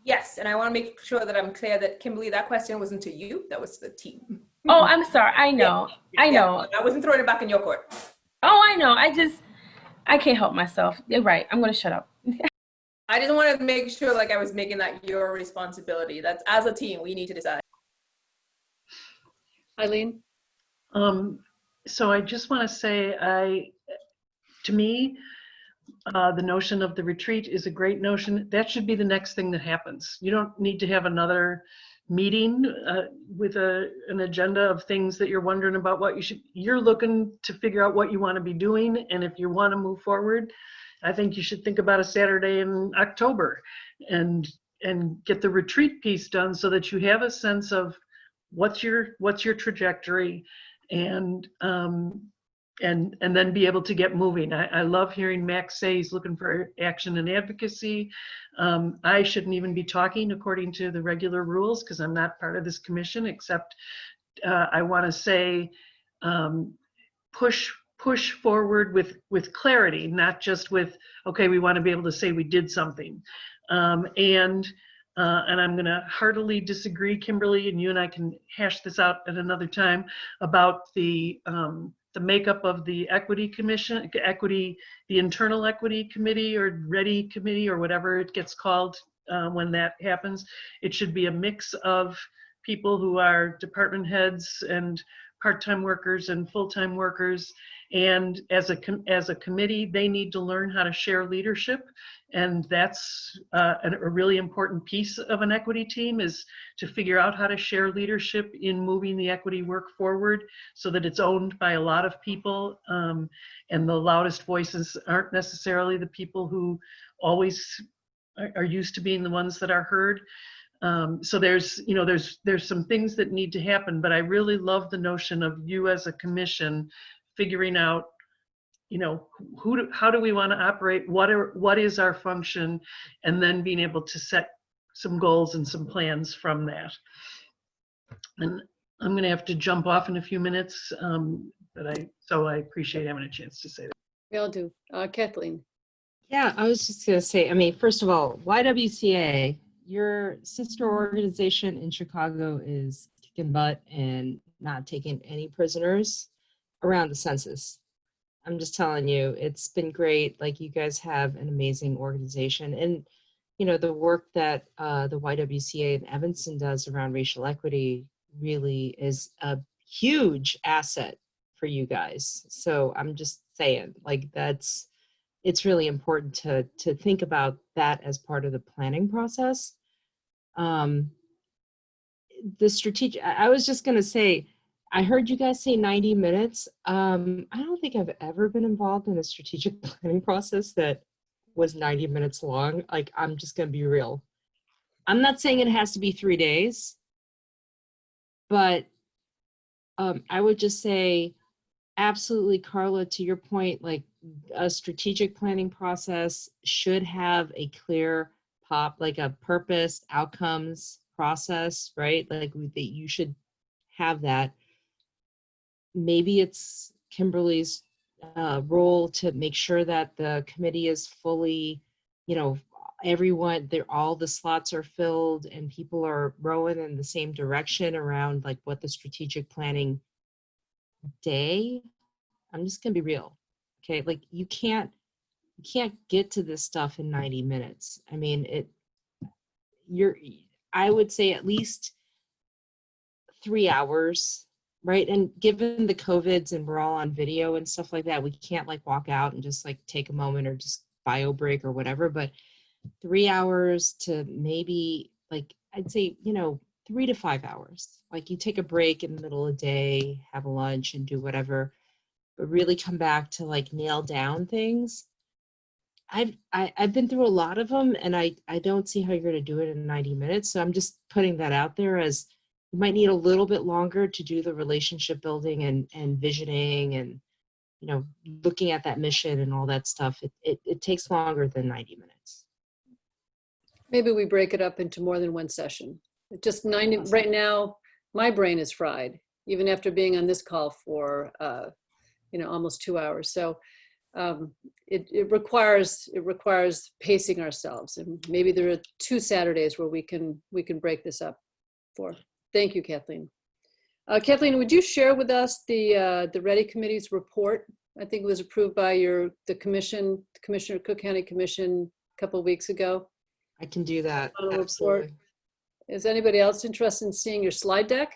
Yes, and I want to make sure that I'm clear that, Kimberly, that question wasn't to you, that was to the team. Oh, I'm sorry. I know. I know. I wasn't throwing it back in your court. Oh, I know. I can't help myself. You're right. I'm going to shut up. I just wanted to make sure like I was making that your responsibility. That's, as a team, we need to decide. Eileen? So I just want to say, to me, the notion of the retreat is a great notion. That should be the next thing that happens. You don't need to have another meeting with an agenda of things that you're wondering about you're looking to figure out what you want to be doing. And if you want to move forward, I think you should think about a Saturday in October and get the retreat piece done, so that you have a sense of what's your trajectory, and then be able to get moving. I love hearing Max say he's looking for action and advocacy. I shouldn't even be talking according to the regular rules, because I'm not part of this commission, except I want to say push forward with clarity, not just with, okay, we want to be able to say we did something. And I'm going to heartily disagree, Kimberly, and you and I can hash this out at another time, about the makeup of the equity commission, the internal equity committee, or ready committee, or whatever it gets called when that happens. It should be a mix of people who are department heads and part-time workers and full-time workers. And as a committee, they need to learn how to share leadership. And that's a really important piece of an equity team, is to figure out how to share leadership in moving the equity work forward so that it's owned by a lot of people. And the loudest voices aren't necessarily the people who always are used to being the ones that are heard. So there's some things that need to happen, but I really love the notion of you as a commission figuring out, how do we want to operate? What is our function? And then being able to set some goals and some plans from that. And I'm going to have to jump off in a few minutes, so I appreciate having a chance to say that. We all do. Kathleen. Yeah, I was just going to say, I mean, first of all, YWCA, your sister organization in Chicago, is kicking butt and not taking any prisoners around the census. I'm just telling you, it's been great. Like, you guys have an amazing organization. And, the work that the YWCA in Evanston does around racial equity really is a huge asset for you guys. So I'm just saying, like, it's really important to think about that as part of the planning process. The strategic, I was just going to say, I heard you guys say 90 minutes. I don't think I've ever been involved in a strategic planning process that was 90 minutes long. Like, I'm just going to be real. I'm not saying it has to be 3 days, but I would just say, absolutely, Carla, to your point, like, a strategic planning process should have a clear like a purpose, outcomes process, right? Like, that you should have that. Maybe it's Kimberly's role to make sure that the committee is fully, everyone, all the slots are filled and people are rowing in the same direction around, like, what the strategic planning day. I'm just gonna be real, okay? Like, you can't get to this stuff in 90 minutes. I mean, I would say at least 3 hours, right? And given the COVIDs and we're all on video and stuff like that, we can't, like, walk out and just, like, take a moment or just bio break or whatever, but 3 hours to maybe, like, I'd say, 3 to 5 hours. Like, you take a break in the middle of the day, have a lunch and do whatever, but really come back to, like, nail down things. I've been through a lot of them, and I don't see how you're going to do it in 90 minutes. So I'm just putting that out there, as you might need a little bit longer to do the relationship building and visioning and, looking at that mission and all that stuff. It takes longer than 90 minutes. Maybe we break it up into more than one session. Just 90, right now, my brain is fried, even after being on this call for, almost 2 hours. So it requires pacing ourselves, and maybe there are 2 Saturdays where we can break this up for. Thank you, Kathleen. Kathleen, would you share with us the Ready Committee's report? I think it was approved by the Commissioner Cook County Commission a couple of weeks ago. I can do that. Absolutely. Report. Is anybody else interested in seeing your slide deck?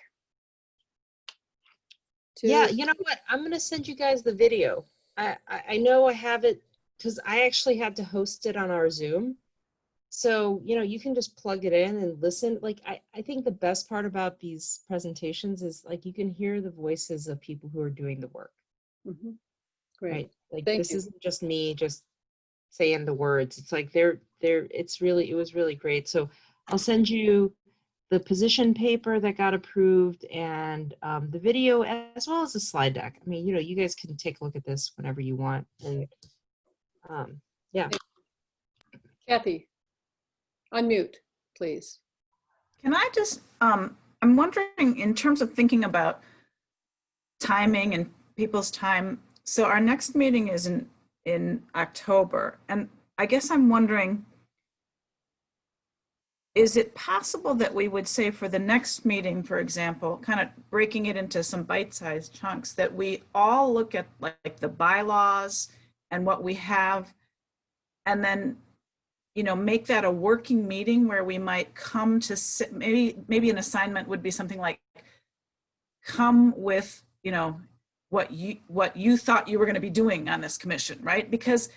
Yeah, you know what? I'm going to send you guys the video. I know I have it because I actually had to host it on our Zoom. So, you can just plug it in and listen. Like, I think the best part about these presentations is, like, you can hear the voices of people who are doing the work. Mm-hmm. Great. Right? Like, Thank this you. isn't just me just saying the words. It's like it was really great. So I'll send you the position paper that got approved and the video, as well as the slide deck. I mean, you guys can take a look at this whenever you want. And yeah. Kathy, unmute, please. Can I just, I'm wondering, in terms of thinking about timing and people's time, so our next meeting is in October, and I guess I'm wondering, is it possible that we would say for the next meeting, for example, kind of breaking it into some bite-sized chunks, that we all look at, like, the bylaws and what we have, and then, make that a working meeting where we might come to sit, maybe an assignment would be something like, come with, you know, what you thought you were going to be doing on this commission, right? Because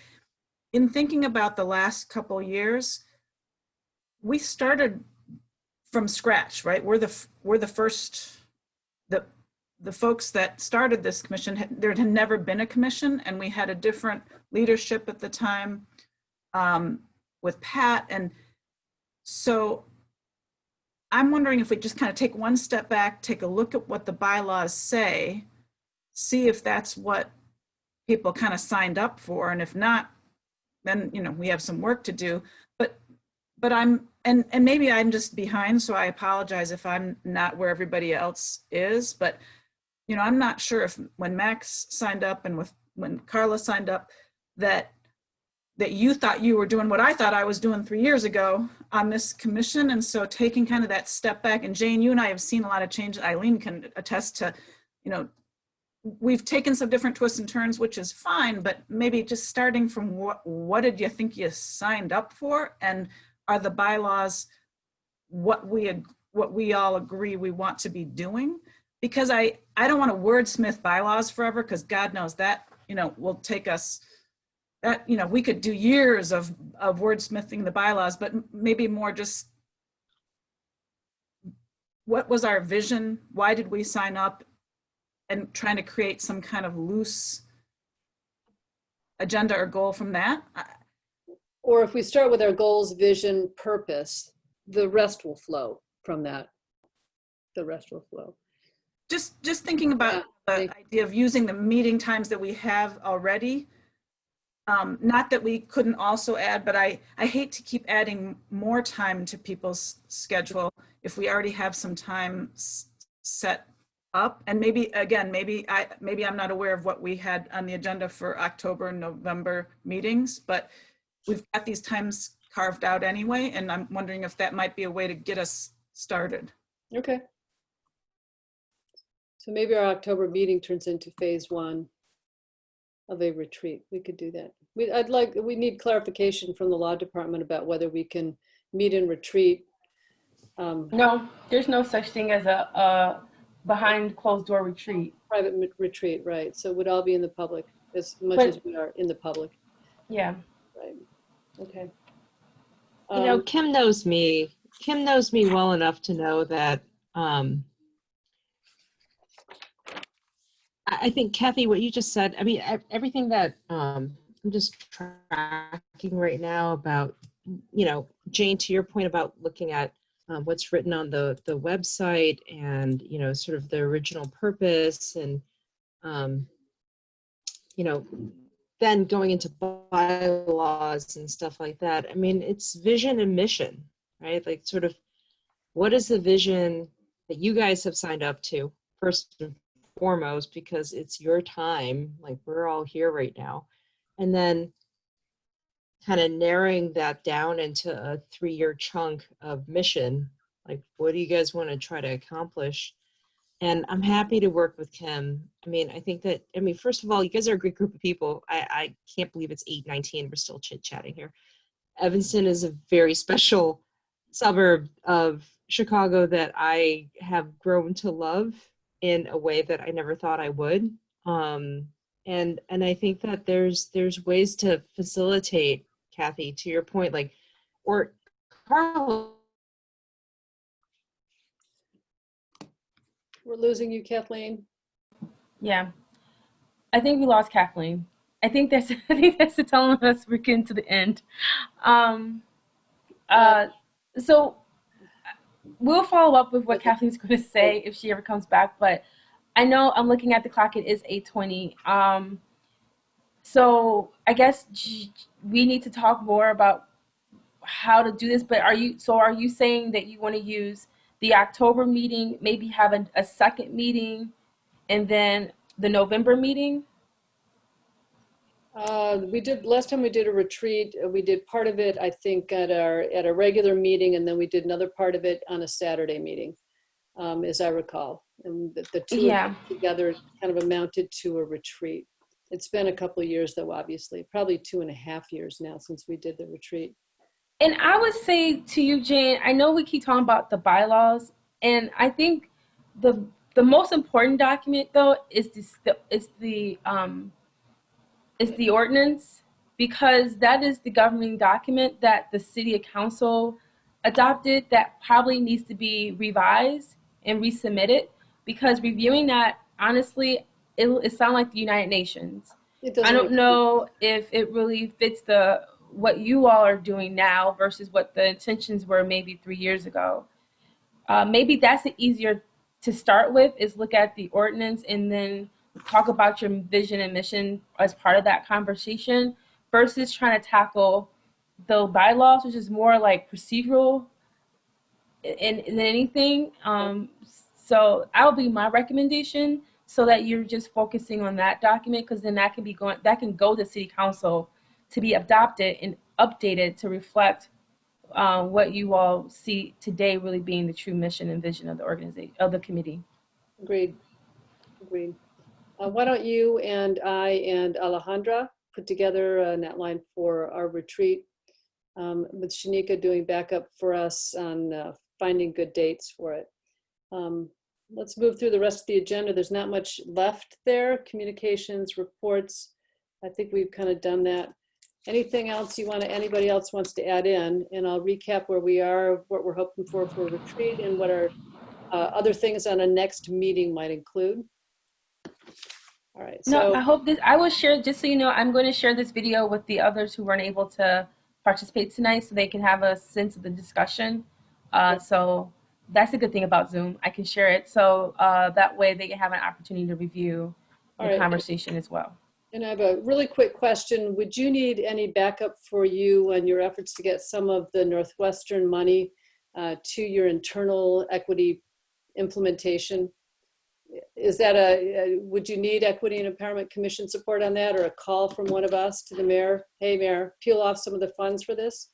in thinking about the last couple of years, we started from scratch, right? We're the first, the folks that started this commission, there had never been a commission, and we had a different leadership at the time with Pat. And so I'm wondering if we just kind of take one step back, take a look at what the bylaws say, see if that's what people kind of signed up for. And if not, then, you know, we have some work to do. But I'm, and maybe I'm just behind, so I apologize if I'm not where everybody else is. But, you know, I'm not sure if when Max signed up and when Carla signed up, that you thought you were doing what I thought I was doing 3 years ago on this commission. And so taking kind of that step back, and Jane, you and I have seen a lot of change. Eileen can attest to, you know, we've taken some different twists and turns, which is fine, but maybe just starting from what did you think you signed up for? And are the bylaws what we all agree we want to be doing? Because I don't want to wordsmith bylaws forever, because God knows that, you know, will take us, that, you know, we could do years of wordsmithing the bylaws, but maybe more just what was our vision? Why did we sign up? And trying to create some kind of loose agenda or goal from that. Or if we start with our goals, vision, purpose, the rest will flow from that. The rest will flow. Just thinking about the idea of using the meeting times that we have already. Not that we couldn't also add, but I hate to keep adding more time to people's schedule if we already have some time set up. And maybe, again, maybe I'm not aware of what we had on the agenda for October and November meetings, but we've got these times carved out anyway. And I'm wondering if that might be a way to get us started. Okay. So maybe our October meeting turns into phase 1 of a retreat. We could do that. We need clarification from the law department about whether we can meet and retreat. No, there's no such thing as a behind closed door retreat. Private retreat, right. So it would all be in the public as much as we are in the public. Yeah. Right. Okay. You know, Kim knows me. Kim knows me well enough to know that I think, Kathy, what you just said, I mean, everything that I'm just tracking right now about, you know, Jane, to your point about looking at what's written on the website and, you know, sort of the original purpose and, you know, then going into bylaws and stuff like that. I mean, it's vision and mission, right? Like sort of what is the vision that you guys have signed up to first and foremost, because it's your time, like we're all here right now. And then kind of narrowing that down into a 3-year chunk of mission. Like, what do you guys want to try to accomplish? And I'm happy to work with Kim. I mean, I think that, I mean, first of all, you guys are a great group of people. I can't believe it's 8:19. We're still chit-chatting here. Evanston is a very special suburb of Chicago that I have grown to love in a way that I never thought I would. And I think that there's ways to facilitate, Kathy, to your point, like, or Carla. We're losing you, Kathleen. Yeah. I think we lost Kathleen. I think that's telling us we're getting to the end. So we'll follow up with what Kathleen's going to say if she ever comes back, but I know I'm looking at the clock, it is 8:20. So I guess we need to talk more about how to do this, but are you saying that you want to use the October meeting, maybe have a second meeting, and then the November meeting? We did, last time we did a retreat, we did part of it, I think, at a regular meeting, and then we did another part of it on a Saturday meeting, as I recall. And the two of them together kind of amounted to a retreat. It's been a couple of years, though, obviously, probably 2.5 years now since we did the retreat. And I would say to you, Jane, I know we keep talking about the bylaws, and I think The most important document, though, is the ordinance, because that is the governing document that the city council adopted that probably needs to be revised and resubmitted, because reviewing that, honestly, it sounds like the United Nations. It I doesn't don't make know if it really fits what you all are doing now versus what the intentions were maybe 3 years ago. Maybe that's the easier to start with, is look at the ordinance and then talk about your vision and mission as part of that conversation, versus trying to tackle the bylaws, which is more like procedural than anything. So that'll be my recommendation, so that you're just focusing on that document, because then that can go to city council to be adopted and updated to reflect what you all see today really being the true mission and vision of the organization, of the committee. Agreed. Agreed. Why don't you and I and Alejandra put together an outline for our retreat, with Shanika doing backup for us on finding good dates for it. Let's move through the rest of the agenda. There's not much left there. Communications, reports. I think we've kind of done that. Anything else anybody else wants to add in? And I'll recap where we are, what we're hoping for retreat, and what our other things on a next meeting might include. All right. So No, I hope I will share, just so you know, I'm going to share this video with the others who weren't able to participate tonight, so they can have a sense of the discussion. So that's a good thing about Zoom. I can share it, so that way they can have an opportunity to review the conversation as well. And I have a really quick question. Would you need any backup for you on your efforts to get some of the Northwestern money to your internal equity implementation? Is that would you need Equity and Empowerment Commission support on that, or a call from one of us to the mayor? Hey, mayor, peel off some of the funds for this?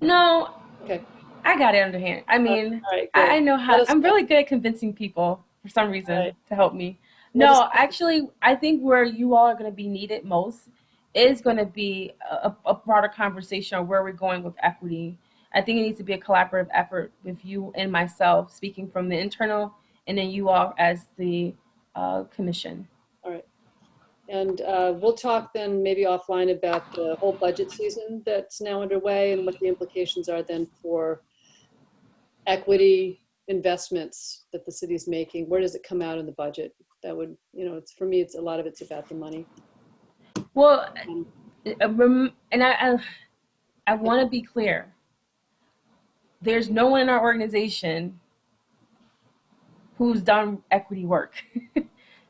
No. Okay. I got it under hand. I mean, right, I know how, I'm really good at convincing people for some reason to help me. No, actually, I think where you all are going to be needed most is going to be a broader conversation on where we're going with equity. I think it needs to be a collaborative effort with you and myself, speaking from the internal, and then you all as the commission. All right. And we'll talk then maybe offline about the whole budget season that's now underway and what the implications are then for equity investments that the city's making. Where does it come out in the budget? That would, it's, for me, it's a lot of it's about the money. Well, and I want to be clear. There's no one in our organization who's done equity work.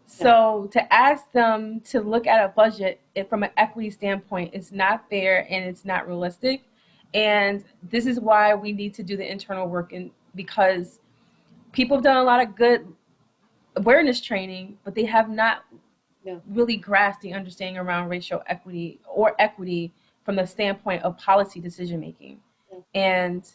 So to ask them to look at a budget from an equity standpoint is not fair, and it's not realistic. And this is why we need to do the internal work, because people have done a lot of good awareness training, but they have not really grasped the understanding around racial equity or equity from the standpoint of policy decision making. And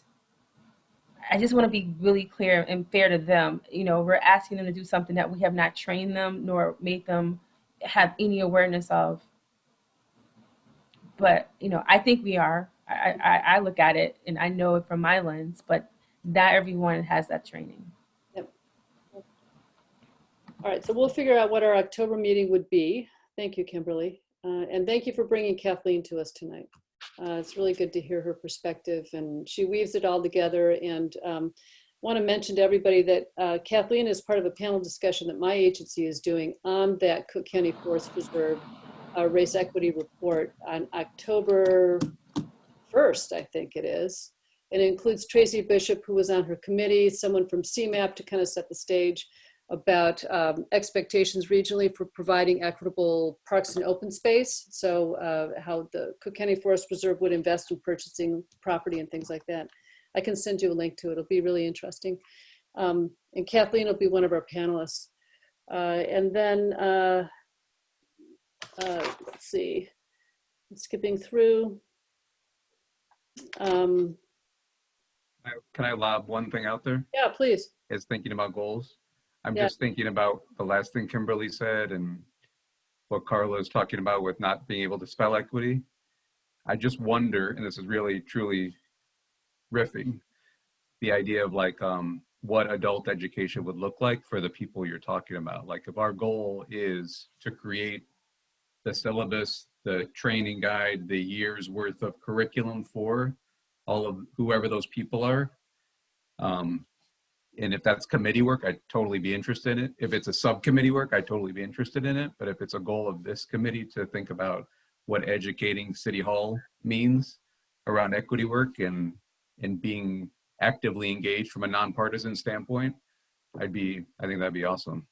I just want to be really clear and fair to them. We're asking them to do something that we have not trained them nor made them have any awareness of. But, I think we are. I look at it and I know it from my lens, but not everyone has that training. Yep. All right, so we'll figure out what our October meeting would be. Thank you, Kimberly. And thank you for bringing Kathleen to us tonight. It's really good to hear her perspective, and she weaves it all together. And want to mention to everybody that Kathleen is part of a panel discussion that my agency is doing on that Cook County Forest Preserve race equity report on October 1st, I think it is. It includes Tracy Bishop, who was on her committee, someone from CMAP to kind of set the stage about expectations regionally for providing equitable parks and open space. So how the Cook County Forest Preserve would invest in purchasing property and things like that. I can send you a link to it. It'll be really interesting. And Kathleen will be one of our panelists. And then, let's see, skipping through. Can I lob one thing out there? Yeah, please. Is thinking about goals. I'm just thinking about the last thing Kimberly said and what Carla is talking about with not being able to spell equity. I just wonder, and this is really truly riffing, the idea of like what adult education would look like for the people you're talking about. Like if our goal is to create the syllabus, the training guide, the year's worth of curriculum for all of whoever those people are. And if that's committee work, I'd totally be interested in it. If it's a subcommittee work, I'd totally be interested in it. But if it's a goal of this committee to think about what educating City Hall means around equity work and being actively engaged from a nonpartisan standpoint, I think that'd be awesome.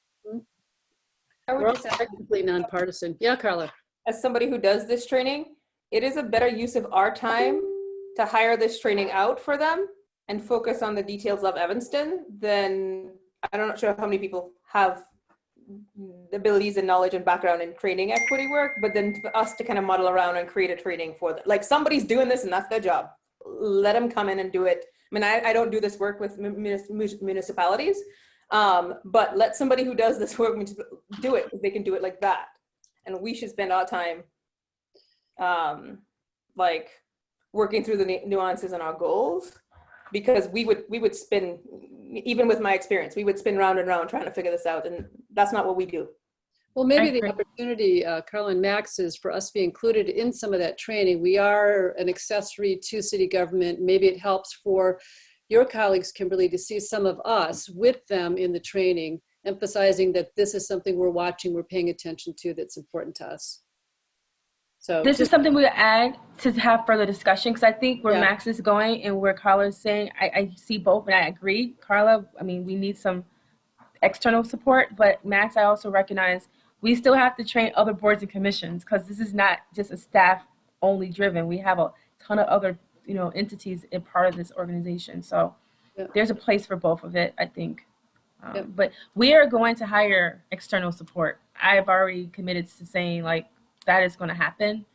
I We're would all just add, technically nonpartisan. Yeah, Carla. as somebody who does this training, it is a better use of our time to hire this training out for them and focus on the details of Evanston than, I'm not sure how many people have the abilities and knowledge and background in creating equity work, but then for us to kind of model around and create a training for them. Like somebody's doing this and that's their job. Let them come in and do it. I mean, I don't do this work with municipalities, but let somebody who does this work do it, because they can do it like that. And we should spend our time like working through the nuances and our goals, because we would spin, even with my experience, we would spin round and round trying to figure this out, and that's not what we do. Well, maybe the opportunity, Carla and Max, is for us to be included in some of that training. We are an accessory to city government. Maybe it helps for your colleagues, Kimberly, to see some of us with them in the training, emphasizing that this is something we're watching, we're paying attention to, that's important to us. So this is something we add to have further discussion, because I think where Yeah. Max is going and where Carla is saying, I see both and I agree. Carla, I mean, we need some external support, but Max, I also recognize we still have to train other boards and commissions, because this is not just a staff only driven. We have a ton of other, entities in part of this organization. So Yeah. there's a place for both of it, I think. Yeah. But we are going to hire external support. I've already committed to saying like that is going to happen,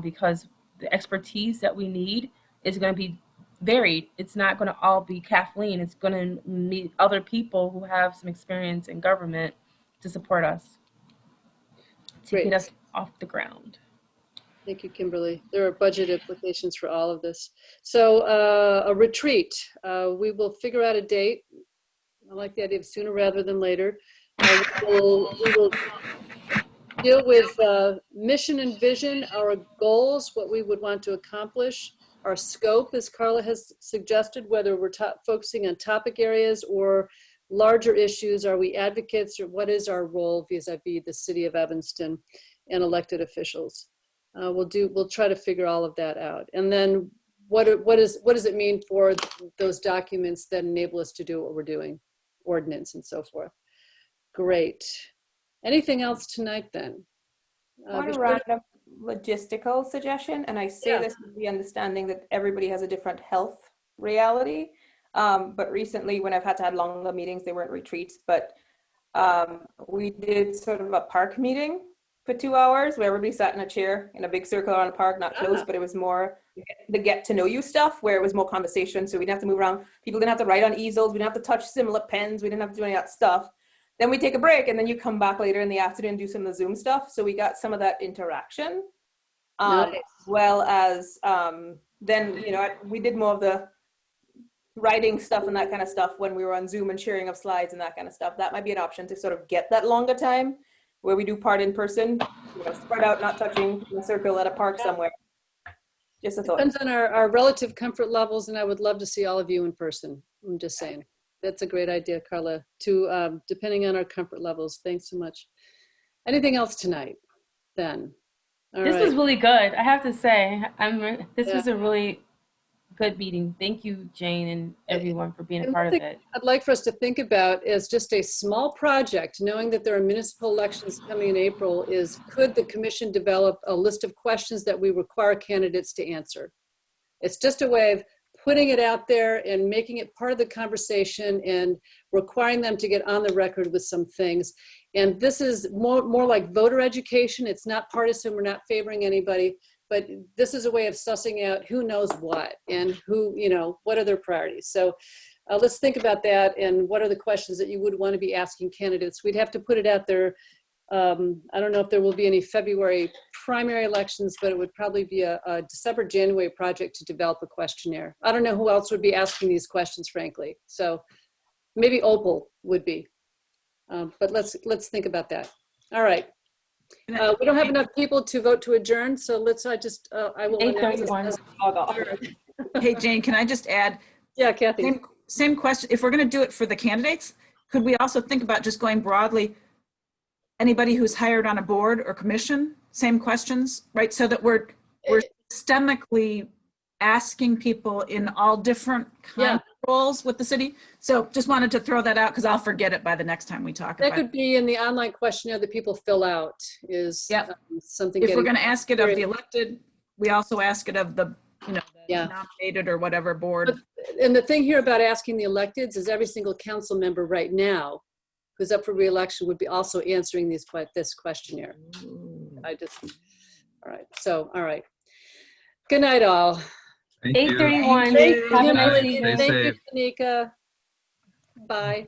because the expertise that we need is going to be varied. It's not going to all be Kathleen. It's going to meet other people who have some experience in government to support us, to Great. get us off the ground. Thank you, Kimberly. There are budget implications for all of this. So a retreat, we will figure out a date. I like the idea of sooner rather than later. We will deal with mission and vision, our goals, what we would want to accomplish, our scope, as Carla has suggested, whether we're focusing on topic areas or larger issues. Are we advocates, or what is our role vis-a-vis the city of Evanston and elected officials? We'll try to figure all of that out. And then what does it mean for those documents that enable us to do what we're doing, ordinance and so forth. Great. Anything else tonight then? One random logistical suggestion, and I say this with the understanding that everybody has a different health reality. But recently, when I've had to have longer meetings, they weren't retreats, but we did sort of a park meeting for 2 hours where everybody sat in a chair in a big circle around the park, not close, but it was more the get to know you stuff where it was more conversation. So we didn't have to move around. People didn't have to write on easels. We didn't have to touch similar pens. We didn't have to do any of that stuff. Then we take a break, and then you come back later in the afternoon and do some of the Zoom stuff. So we got some of that interaction, Nice. as well as then, we did more of the writing stuff and that kind of stuff when we were on Zoom and sharing of slides and that kind of stuff. That might be an option to sort of get that longer time where we do part in person, spread out, not touching, in a circle at a park somewhere. Just a thought. Depends on our relative comfort levels, and I would love to see all of you in person. I'm just saying. That's a great idea, Carla, depending on our comfort levels. Thanks so much. Anything else tonight then? This was really good. I have to say, this was a really good meeting. Thank you, Jane, and everyone for being a part of it. I'd like for us to think about as just a small project, knowing that there are municipal elections coming in April, is could the commission develop a list of questions that we require candidates to answer? It's just a way of putting it out there and making it part of the conversation and requiring them to get on the record with some things. And this is more like voter education. It's not partisan. We're not favoring anybody, but this is a way of sussing out who knows what and who, what are their priorities. So let's think about that, and what are the questions that you would want to be asking candidates. We'd have to put it out there. I don't know if there will be any February primary elections, but it would probably be a December, January project to develop a questionnaire. I don't know who else would be asking these questions, frankly. So Maybe Opal would be. But let's think about that. All right. We don't have enough people to vote to adjourn, so let's, I will announce this 8:31. as adjourned. Hey, Jane, can I just add, Yeah, Kathy. same question, if we're going to do it for the candidates, could we also think about just going broadly, anybody who's hired on a board or commission, same questions, right? So that we're systemically asking people in all different kinds of roles with the city. So just wanted to throw that out because I'll forget it by the next time we talk That about could it. be in the online questionnaire that people fill out is something. If we're going to ask it of the elected, we also ask it of the, the nominated or whatever board. And the thing here about asking the electeds is every single council member right now who's up for re-election would be also answering this questionnaire. All right. So, all right. Good night, all. Thank you. 8:31. Thank you, Have a nice Kimberly. evening. Stay Thank you, safe. Shanika. Bye.